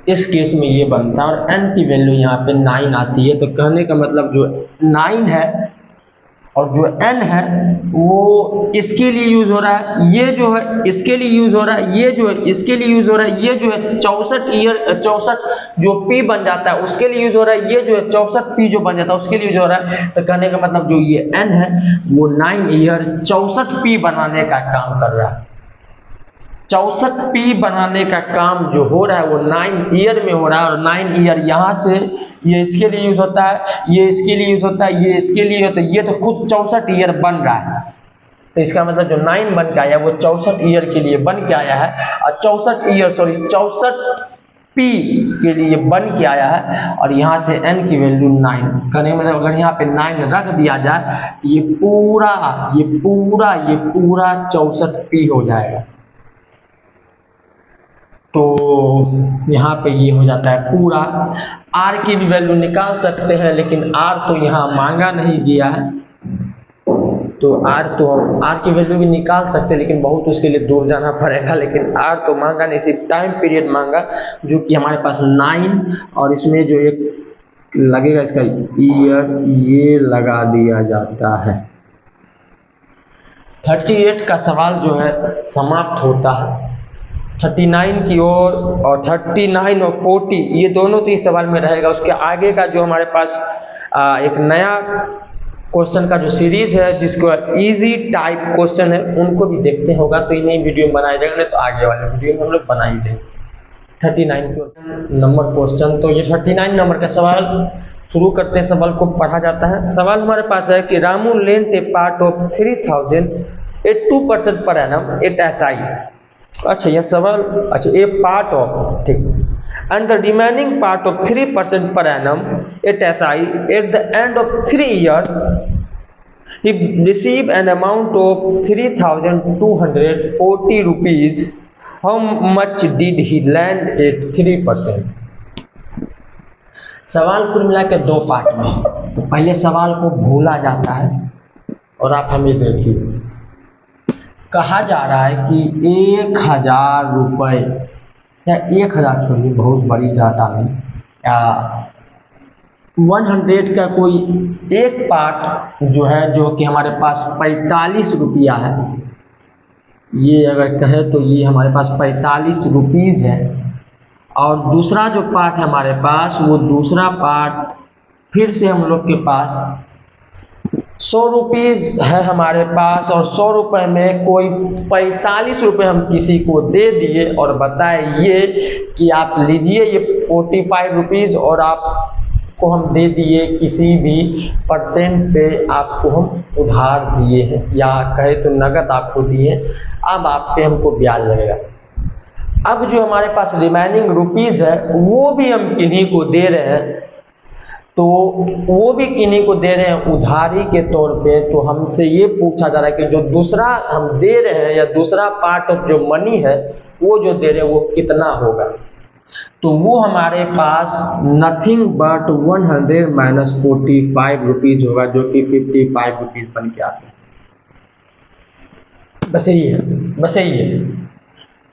A: इस केस में ये बनता है, और n की वैल्यू यहाँ पे 9 आती है, तो कहने का मतलब जो 9 है और जो n है वो इसके लिए यूज हो रहा है, ये जो है इसके लिए यूज हो रहा है, ये जो है इसके लिए यूज हो रहा है, ये जो है 64 जो p बन जाता है उसके लिए यूज हो रहा है, ये जो है 64p जो बन जाता है उसके लिए यूज हो रहा है। तो कहने का मतलब जो ये n है वो 9 ईयर 64p बनाने का काम कर रहा है। 64p बनाने का काम जो हो रहा है वो 9 ईयर में हो रहा है, और 9 ईयर यहाँ से ये इसके लिए यूज होता है, ये इसके लिए यूज होता है, ये इसके लिए होता है, ये तो खुद 64 ईयर बन रहा है। तो इसका मतलब जो 9 बन के आया वो 64 ईयर के लिए बन के आया है, और 64p के लिए बन के आया है, और यहाँ से n की वैल्यू 9। कहने मतलब अगर यहाँ पे 9 रख दिया जाए ये पूरा 64p हो जाएगा। तो यहाँ पे ये हो जाता है पूरा। r की भी वैल्यू निकाल सकते हैं, लेकिन r तो यहाँ मांगा नहीं गया है, तो हम r की वैल्यू भी निकाल सकते हैं, लेकिन बहुत उसके लिए दूर जाना पड़ेगा। लेकिन r तो मांगा नहीं, सिर्फ टाइम पीरियड मांगा, जो कि हमारे पास 9 और इसमें जो एक लगेगा इसका ईयर, ये लगा दिया जाता है। 38 का सवाल जो है समाप्त होता है। 39 की ओर, और 39 और 40 ये दोनों तो इस सवाल में रहेगा। उसके आगे का जो हमारे पास एक नया क्वेश्चन का जो सीरीज है जिसको इजी टाइप क्वेश्चन है, उनको भी देखते होगा, तो इन्हीं वीडियो में बनाया जाएगा, नहीं तो आगे वाले वीडियो में हम लोग बना ही देंगे। 39 नंबर क्वेश्चन, तो ये 39 नंबर का सवाल शुरू करते हैं। सवाल को पढ़ा जाता है। सवाल हमारे पास है कि Ramu lent a part of 3000 at 2% per annum at SI। अच्छा यह सवाल, अच्छा ए पार्ट ऑफ, ठीक, and the remaining part of 3% per annum at SI at the end of 3 years he received an amount of 3240 rupees. How much did he lend at 3%? सवाल कुल मिला के दो पार्ट में। तो पहले सवाल को भूला जाता है, और आप हमें देखिए, कहा जा रहा है कि 1000 रुपये या 1000 छोड़िए, बहुत बड़ी डाटा नहीं, या 100 का कोई एक पार्ट जो है, जो कि हमारे पास 45 रुपया है, ये अगर कहे तो ये हमारे पास 45 रुपीज़ है। और दूसरा जो पार्ट है हमारे पास, वो दूसरा पार्ट फिर से हम लोग के पास 100 रुपीज़ है हमारे पास, और 100 रुपये में कोई 45 रुपये हम किसी को दे दिए और बताए ये कि आप लीजिए ये 45 रुपीज़, और आपको हम दे दिए किसी भी % पे आपको हम उधार दिए हैं, या कहे तो नगद आपको दिए, अब आप पे हमको ब्याज लगेगा। अब जो हमारे पास रिमेनिंग रुपीज़ है वो भी हम किन्हीं को दे रहे हैं, तो वो भी किन्हीं को दे रहे हैं उधारी के तौर पे। तो हमसे ये पूछा जा रहा है कि जो दूसरा हम दे रहे हैं, या दूसरा पार्ट ऑफ जो मनी है वो जो दे रहे हैं वो कितना होगा। तो वो हमारे पास नथिंग बट 100 माइनस 45 रुपीज़ होगा, जो कि 55 रुपीज़ बन के आते हैं। बस यही है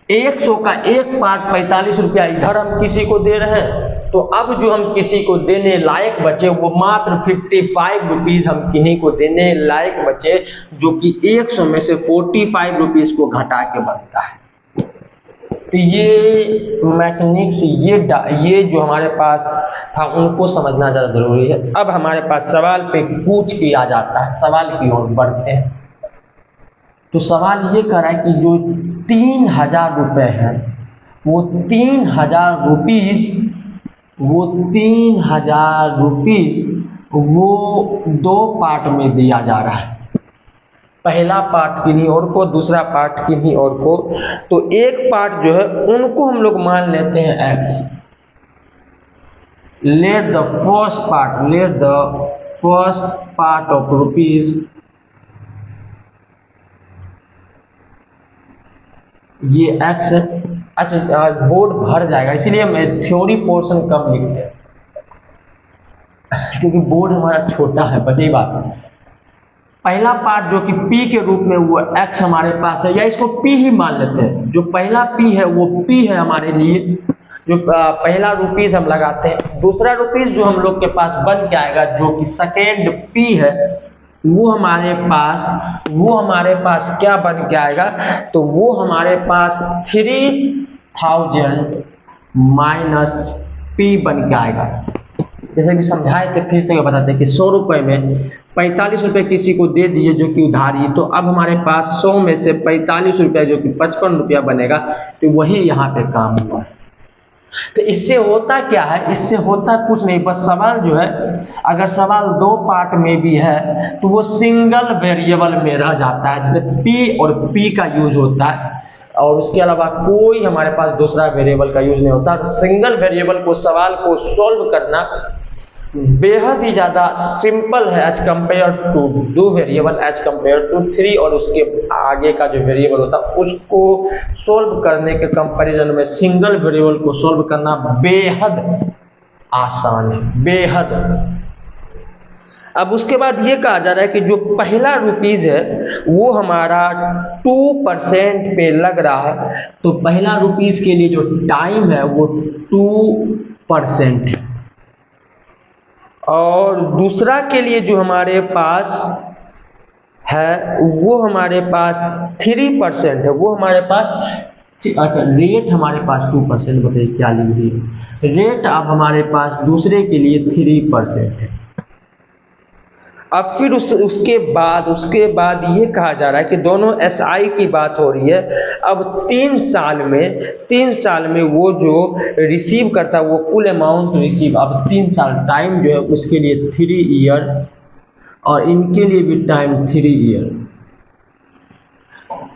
A: 100 का एक पार्ट 45 रुपया इधर हम किसी को दे रहे हैं, तो अब जो हम किसी को देने लायक बचे वो मात्र 55 रुपीज़ हम किन्हीं को देने लायक बचे, जो कि 100 में से 45 रुपीज़ को घटा के बनता है। तो ये मैकेनिक्स, ये जो हमारे पास था उनको समझना ज़्यादा ज़रूरी है। अब हमारे पास सवाल पे कूच किया जाता है, सवाल की ओर बढ़ते हैं। तो सवाल ये कर रहा है कि जो 3000 रुपये हैं वो 3000 रुपीज़ वो दो पार्ट में दिया जा रहा है। पहला पार्ट किन्हीं और को, दूसरा पार्ट किन्हीं और को। तो एक पार्ट जो है उनको हम लोग मान लेते हैं x। Let the first part of rupees, ये x है। अच्छा बोर्ड भर जाएगा, इसीलिए मैं थ्योरी पोर्शन कम लिखते हैं क्योंकि बोर्ड हमारा छोटा है, बस यही बात है। पहला पार्ट जो कि p के रूप में वो x हमारे पास है, या इसको p ही मान लेते हैं। जो पहला p है वो p है हमारे लिए, जो पहला रुपीज हम लगाते हैं। दूसरा रुपीज जो हम लोग के पास बन के आएगा जो कि सेकेंड p है, वो हमारे पास क्या बन के आएगा, तो वो हमारे पास 3000 माइनस पी बन के आएगा। जैसे कि समझाए थे, फिर से बताते हैं कि 100 रुपये में 45 रुपये किसी को दे दिए जो कि उधारी, तो अब हमारे पास 100 में से 45 रुपये जो कि 55 रुपया बनेगा, तो वही यहाँ पे काम हुआ। तो इससे होता क्या है, इससे होता कुछ नहीं, बस सवाल जो है, अगर सवाल 2 पार्ट में भी है तो वो सिंगल वेरिएबल में रह जाता है, जैसे पी और पी का यूज होता है और उसके अलावा कोई हमारे पास दूसरा वेरिएबल का यूज नहीं होता। सिंगल वेरिएबल को सवाल को सॉल्व करना बेहद ही ज़्यादा सिंपल है as compare to 2 variable, as compare to 3 और उसके आगे का जो वेरिएबल होता है उसको सॉल्व करने के कंपैरिजन में सिंगल वेरिएबल को सॉल्व करना बेहद आसान है, बेहद। अब उसके बाद ये कहा जा रहा है कि जो पहला रुपीज है वो हमारा 2% पे लग रहा है, तो पहला रुपीज के लिए जो टाइम है वो 2% है, और दूसरा के लिए जो हमारे पास है वो हमारे पास 3% है, वो हमारे पास, अच्छा रेट हमारे पास 2%, बताइए क्या लिख दिए, रेट अब हमारे पास दूसरे के लिए 3% है। अब फिर उसके बाद ये कहा जा रहा है कि दोनों एसआई की बात हो रही है। अब 3 साल में वो जो रिसीव करता है वो कुल अमाउंट रिसीव, अब 3 साल टाइम जो है उसके लिए 3 ईयर और इनके लिए भी टाइम 3 ईयर,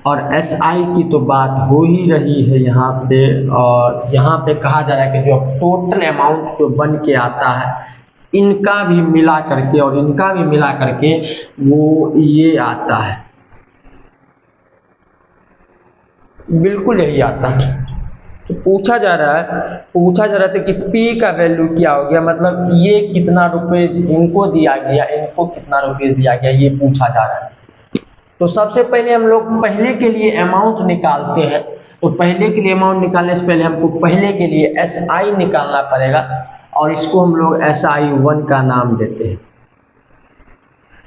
A: और एसआई की तो बात हो ही रही है यहाँ पे, और यहाँ पे कहा जा रहा है कि जो टोटल अमाउंट जो बन के आता है इनका भी मिला करके और इनका भी मिला करके वो ये आता है, बिल्कुल यही आता है। तो पूछा जा रहा था कि P का वैल्यू क्या हो गया, मतलब ये कितना रुपए इनको दिया गया, इनको कितना रुपए दिया गया, ये पूछा जा रहा है। तो सबसे पहले हम लोग पहले के लिए अमाउंट निकालते हैं, तो पहले के लिए अमाउंट निकालने से पहले हमको पहले के लिए SI निकालना पड़ेगा, और इसको हम लोग SI1 का नाम देते हैं,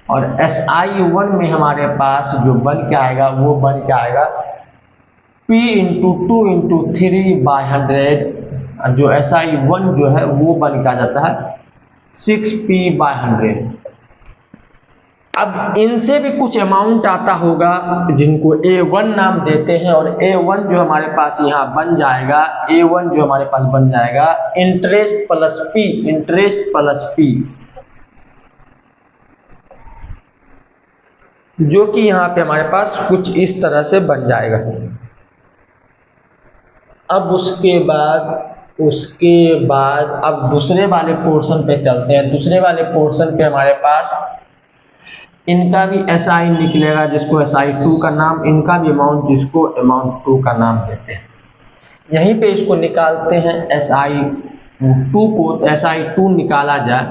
A: और SI1 में हमारे पास जो बन के आएगा वो बन के आएगा P × 2 × 3/100, जो SI1 जो है वो बन के आ जाता है 6P/100। अब इनसे भी कुछ अमाउंट आता होगा जिनको A1 नाम देते हैं, और A1 जो हमारे पास यहाँ बन जाएगा, A1 जो हमारे पास बन जाएगा इंटरेस्ट प्लस P, जो कि यहाँ पे हमारे पास कुछ इस तरह से बन जाएगा। अब उसके बाद अब दूसरे वाले पोर्शन पे चलते हैं। दूसरे वाले पोर्शन पे हमारे पास इनका भी SI निकलेगा जिसको SI2 का नाम, इनका भी अमाउंट जिसको अमाउंट 2 का नाम देते हैं। यहीं पे इसको निकालते हैं SI2 को, तो SI2 निकाला जाए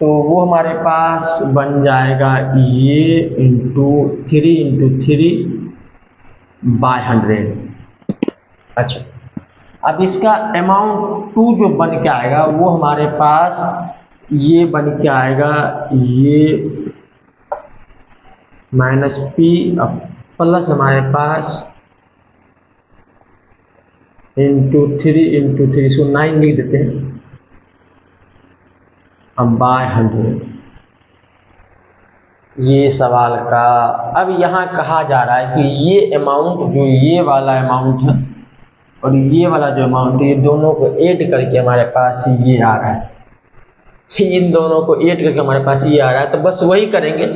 A: तो वो हमारे पास बन जाएगा ये × 3 × 3/100। अच्छा, अब इसका अमाउंट 2 जो बन के आएगा वो हमारे पास ये बन के आएगा, ये -P अब प्लस हमारे पास × 3 इसको 9 लिख देते हैं, अब /100 ये सवाल का। अब यहाँ कहा जा रहा है कि ये अमाउंट, जो ये वाला अमाउंट है और ये वाला जो अमाउंट है, ये दोनों को ऐड करके हमारे पास ये आ रहा है, इन दोनों को ऐड करके हमारे पास ये आ रहा है। तो बस वही करेंगे,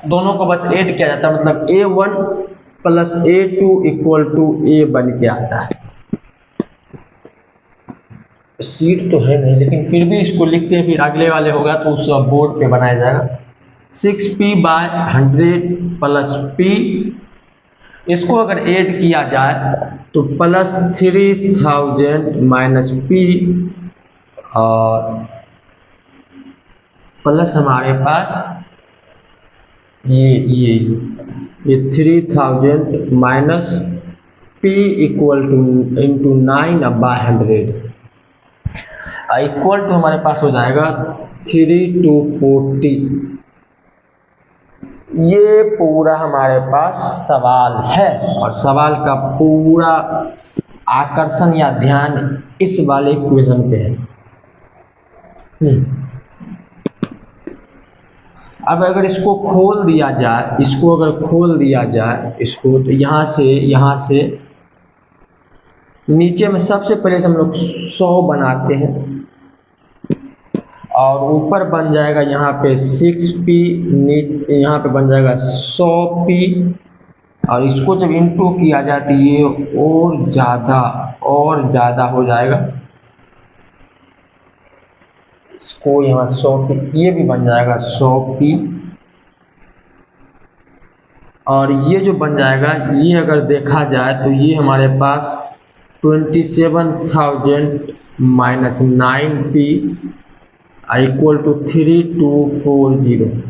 A: दोनों को बस ऐड किया जाता है, मतलब A1 + A2 = A बन के आता है। सीट तो है नहीं, लेकिन फिर भी इसको लिखते हैं, फिर अगले वाले होगा तो उस बोर्ड पे बनाया जाएगा। 6P/100 + P, इसको अगर ऐड किया जाए तो +3000 - P, और प्लस हमारे पास ये 3000 - P × 9/100 इक्वल टू हमारे पास हो जाएगा 3 × 40 ये पूरा हमारे पास सवाल है और सवाल का पूरा आकर्षण या ध्यान इस वाले क्वेश्चन पे है। अब अगर इसको खोल दिया जाए, इसको अगर खोल दिया जाए इसको, तो यहाँ से नीचे में सबसे पहले हम लोग 100 बनाते हैं और ऊपर बन जाएगा यहाँ पे 6p, यहाँ पे बन जाएगा 100p और इसको जब इंटू किया जाए तो ये और ज़्यादा हो जाएगा। इसको यहाँ 100p, ये भी बन जाएगा 100p और ये जो बन जाएगा, ये अगर देखा जाए तो ये हमारे पास 27,000 माइनस 9p इक्वल टू 3240।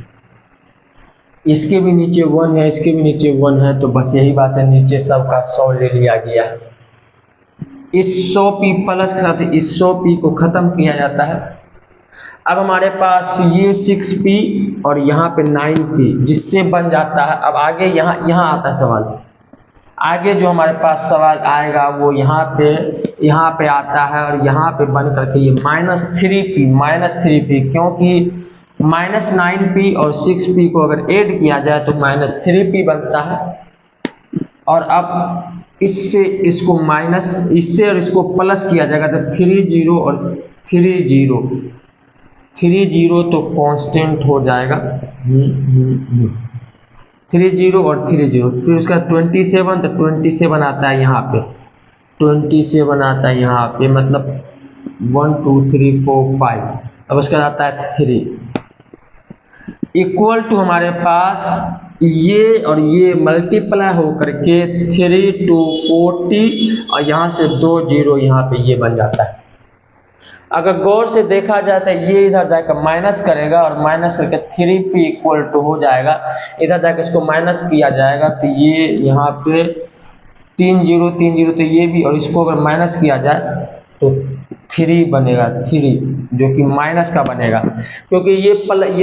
A: इसके भी नीचे 1 है, इसके भी नीचे 1 है, तो बस यही बात है, नीचे सबका 100 ले लिया गया। इस 100p प्लस के साथ इस 100p को ख़त्म किया जाता है। अब हमारे पास ये 6p और यहाँ पे 9p, जिससे बन जाता है। अब आगे यहाँ आता है सवाल, आगे जो हमारे पास सवाल आएगा वो यहाँ पे आता है और यहाँ पे बन करके ये -3p, क्योंकि -9p और 6p को अगर ऐड किया जाए तो -3p बनता है। और अब इससे और इसको प्लस किया जाएगा तो 30 और 30 तो कांस्टेंट हो जाएगा। 30 और 30, फिर उसका 27, तो 27 आता है यहाँ पे, 27 आता है यहाँ पे, मतलब 1 2 3 4 5। अब उसका आता है 3 इक्वल टू हमारे पास ये और ये मल्टीप्लाई हो करके 3 2 40 और यहाँ से 2 0 यहाँ पे ये बन जाता है। अगर गौर से देखा जाए तो ये इधर जाकर माइनस करेगा और माइनस करके 3p इक्वल टू हो जाएगा। इधर जाकर इसको माइनस किया जाएगा तो ये यहाँ पे 3 0 तो ये भी, और इसको अगर माइनस किया जाए तो 3 बनेगा, 3 जो कि माइनस का बनेगा, क्योंकि ये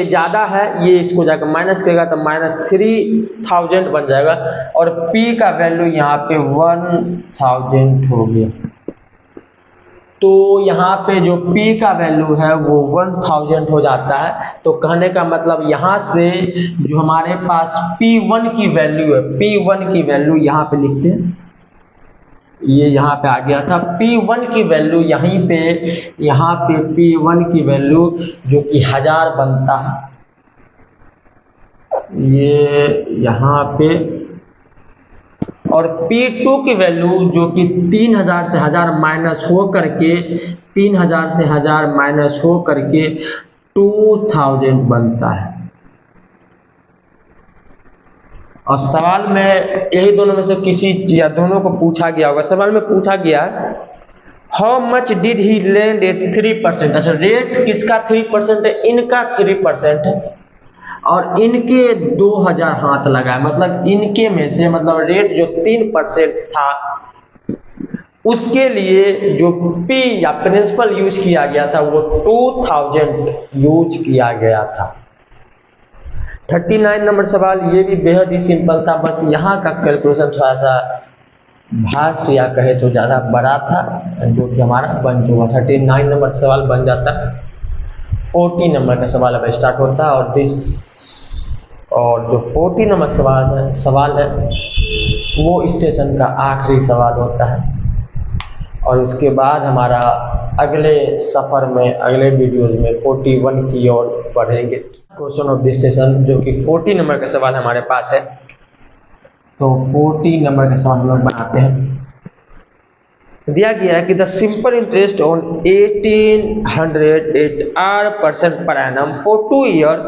A: ज़्यादा है, ये इसको जाकर माइनस करेगा तो -3000 बन जाएगा और p का वैल्यू यहाँ पे 1000 हो गया। तो यहाँ पे जो p का वैल्यू है वो 1000 हो जाता है। तो कहने का मतलब यहाँ से जो हमारे पास p1 की वैल्यू है, p1 की वैल्यू यहाँ पे लिखते हैं, ये यहाँ पे आ गया था। p1 की वैल्यू यहाँ पे p1 की वैल्यू जो कि 1000 बनता है, ये यहाँ पे, और p2 की वैल्यू जो कि 3000 से 1000 माइनस हो करके 3000 से 1000 माइनस हो करके 2000 बनता है। और सवाल में यही दोनों में से किसी या दोनों को पूछा गया होगा। सवाल में पूछा गया how much did he land at 3%। अच्छा, रेट किसका 3% है? इनका 3% है और इनके 2000 हाथ लगा है, मतलब इनके में से, मतलब रेट जो 3% था उसके लिए जो p या प्रिंसिपल यूज किया गया था वो 2000 यूज किया गया था। 39 नंबर सवाल, ये भी बेहद ही सिंपल था, बस यहाँ का कैलकुलेशन थोड़ा सा भास्ट या कहे तो ज़्यादा बड़ा था, जो कि हमारा बन चुका। 39 नंबर सवाल बन जाता है। 40 नंबर का सवाल अब स्टार्ट होता है और जो 40 नंबर सवाल है वो इस सेशन का आखिरी सवाल होता है और उसके बाद हमारा अगले सफ़र में, अगले वीडियोज़ में 41 की ओर बढ़ेंगे। क्वेश्चन ऑफ दिस सेशन जो कि 40 नंबर का सवाल हमारे पास है, तो 40 नंबर का सवाल हम लोग बनाते हैं। दिया गया है कि the simple interest on 1808% per annum for 2 years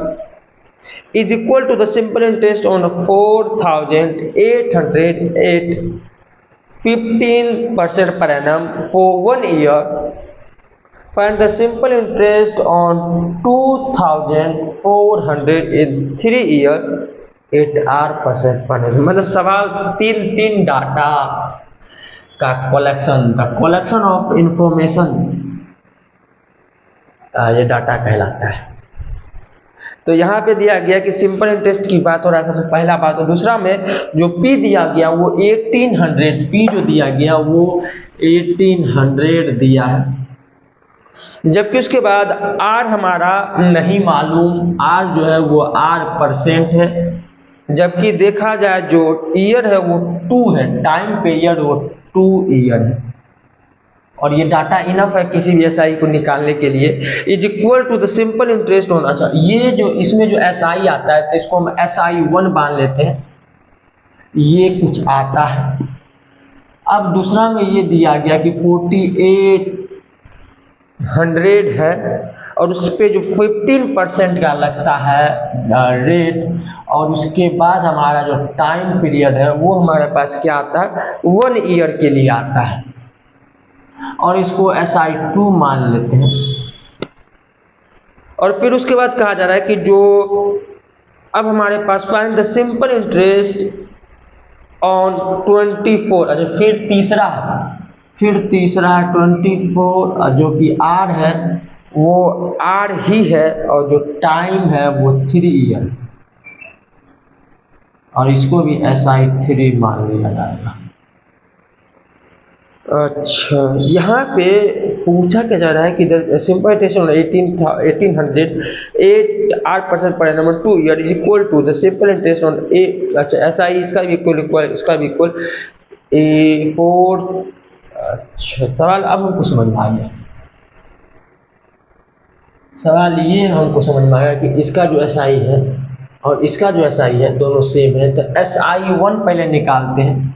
A: is equal to the simple interest on 4808 15% per annum for 1 year. Find the simple interest on 2400 in 3 years at r% per annum। मतलब सवाल तीन डाटा का collection of information ये data कहलाता है। तो यहाँ पे दिया गया कि सिंपल इंटरेस्ट की बात हो रहा था, तो पहला बात। और दूसरा में जो पी दिया गया वो 1800, पी जो दिया गया वो 1800 दिया है, जबकि उसके बाद आर हमारा नहीं मालूम, आर जो है वो R% है, जबकि देखा जाए जो ईयर है वो 2 है, टाइम पीरियड वो 2 ईयर है। और ये डाटा इनफ है किसी भी एसआई को निकालने के लिए। Is equal to the simple interest होना चाहिए। ये जो इसमें जो एसआई आता है तो इसको हम SI1 मान लेते हैं, ये कुछ आता है। अब दूसरा में ये दिया गया कि 4800 है और उस पर जो 15% का लगता है रेट, और उसके बाद हमारा जो टाइम पीरियड है वो हमारे पास क्या आता है, 1 ईयर के लिए आता है, और इसको SI2 मान लेते हैं। और फिर उसके बाद कहा जा रहा है कि जो अब हमारे पास find the simple interest on 24, अच्छा फिर तीसरा है 24, जो कि R है वो R ही है, और जो टाइम है वो 3 ईयर, और इसको भी SI3 मान लिया जाएगा। अच्छा, यहाँ पे पूछा क्या जा रहा है कि simple interest 1800 8% per annum 2 year is equal to the simple interest on अच्छा SI इसका भी इक्वल A4। अच्छा, सवाल अब हमको समझ में आ गया। सवाल ये हमको समझ में आया कि इसका जो SI है और इसका जो SI है दोनों सेम है, तो SI1 पहले निकालते हैं,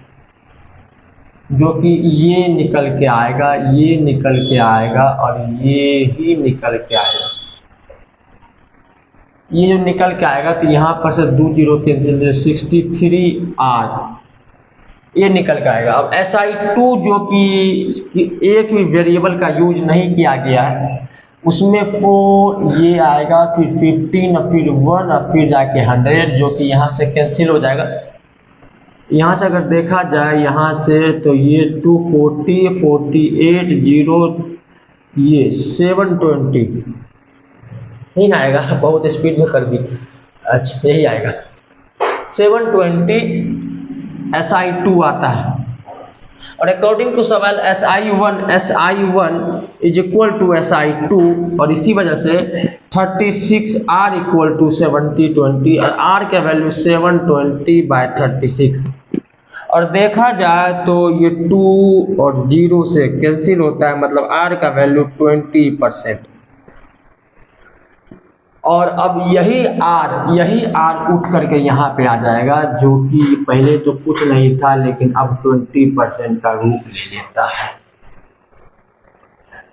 A: जो कि ये निकल के आएगा, ये निकल के आएगा, और ये ही निकल के आएगा। ये जो निकल के आएगा तो यहाँ पर से 2 0 कैंसिल, 63R ये निकल के आएगा। अब SI2 जो कि एक भी वेरिएबल का यूज नहीं किया गया है, उसमें 4 ये आएगा, फिर 15 और फिर 1 और फिर जाके 100, जो कि यहाँ से कैंसिल हो जाएगा। यहाँ से अगर देखा जाए यहाँ से तो ये 240 48 0 ये 720 नहीं आएगा, बहुत स्पीड में कर दी। अच्छा, यही आएगा 720 SI2 आता है। और अकॉर्डिंग टू सवाल SI1 is equal to SI2, और इसी वजह से 36R इक्वल टू 7020, और R का वैल्यू 720/36। और देखा जाए तो ये 2 और 0 से कैंसिल होता है, मतलब R का वैल्यू 20%। और अब यही R उठ करके यहाँ पे आ जाएगा, जो कि पहले तो कुछ नहीं था लेकिन अब 20% का रूप ले लेता है,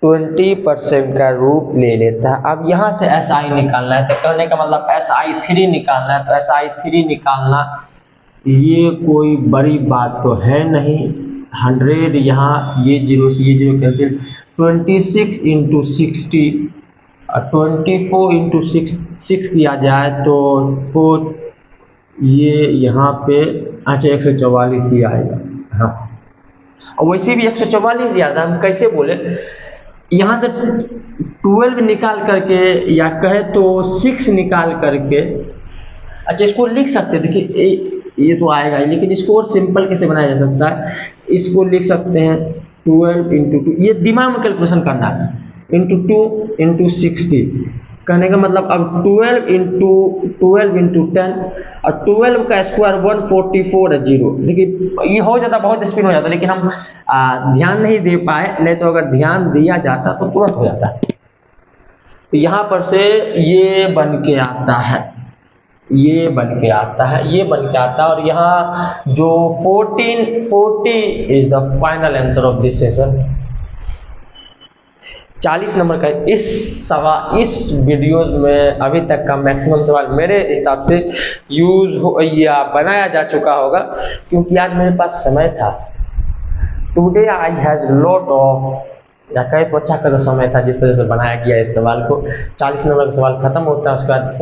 A: 20% का रूप ले लेता है। अब यहाँ से SI निकालना है, तो कहने का मतलब SI3 निकालना है, तो SI3 निकालना ये कोई बड़ी बात तो है नहीं। 100 यहाँ ये 0 से ये 0 कैंसिल, 26 × 60 और 24 × 6 किया जाए तो 4 ये यहाँ पे अच्छा 144 ही आएगा। हाँ, और वैसे भी 144 ही आता है। हम कैसे बोले, यहाँ से 12 निकाल करके या कहे तो 6 निकाल करके, अच्छा इसको लिख सकते हैं। देखिए ये तो आएगा ही, लेकिन इसको और सिंपल कैसे बनाया जा सकता है, इसको लिख सकते हैं 12 × 2, ये दिमाग में कैलकुलेशन करना है, × 2 × 60। कहने का मतलब अब 12 × 10 और 12 का स्क्वायर 144 है 0। देखिए ये हो जाता, बहुत स्पीड हो जाता, लेकिन हम ध्यान नहीं दे पाए, नहीं तो अगर ध्यान दिया जाता तो तुरंत हो जाता। तो यहाँ पर से ये बन के आता है, ये बन के आता है, ये बन के आता है। और यहाँ जो 40 is the final answer of this session. 40 number का इस वीडियो में अभी तक का मैक्सिमम सवाल मेरे हिसाब से यूज हो या बनाया जा चुका होगा, क्योंकि आज मेरे पास समय था। Today I has lot of, या कहे तो अच्छा खासा समय था जिस तरह से बनाया गया इस सवाल को। 40 नंबर का सवाल खत्म होता है, उसके बाद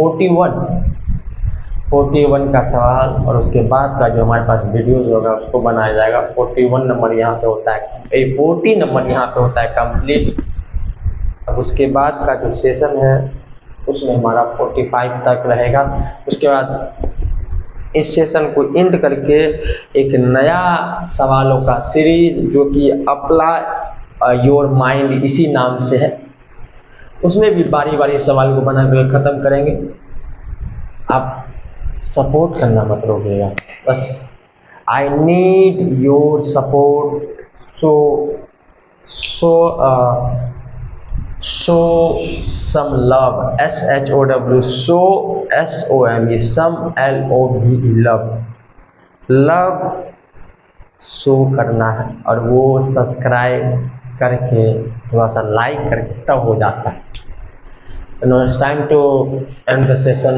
A: 41 का सवाल, और उसके बाद का जो हमारे पास वीडियोज होगा उसको बनाया जाएगा। 41 नंबर यहाँ पे होता है, 40 नंबर यहाँ पे होता है कंप्लीट। अब उसके बाद का जो सेशन है उसमें हमारा 45 तक रहेगा। उसके बाद इस सेशन को एंड करके एक नया सवालों का सीरीज जो कि अप्लाई योर माइंड इसी नाम से है, उसमें भी बारी बारी सवाल को बना कर ख़त्म करेंगे। आप सपोर्ट करना मत रोकिएगा, बस I need your support. Show some love, SHOW, show SOME, some LOVE, love show करना है, और वो सब्सक्राइब करके थोड़ा सा लाइक करके तब हो जाता है। Now it's time to end the session.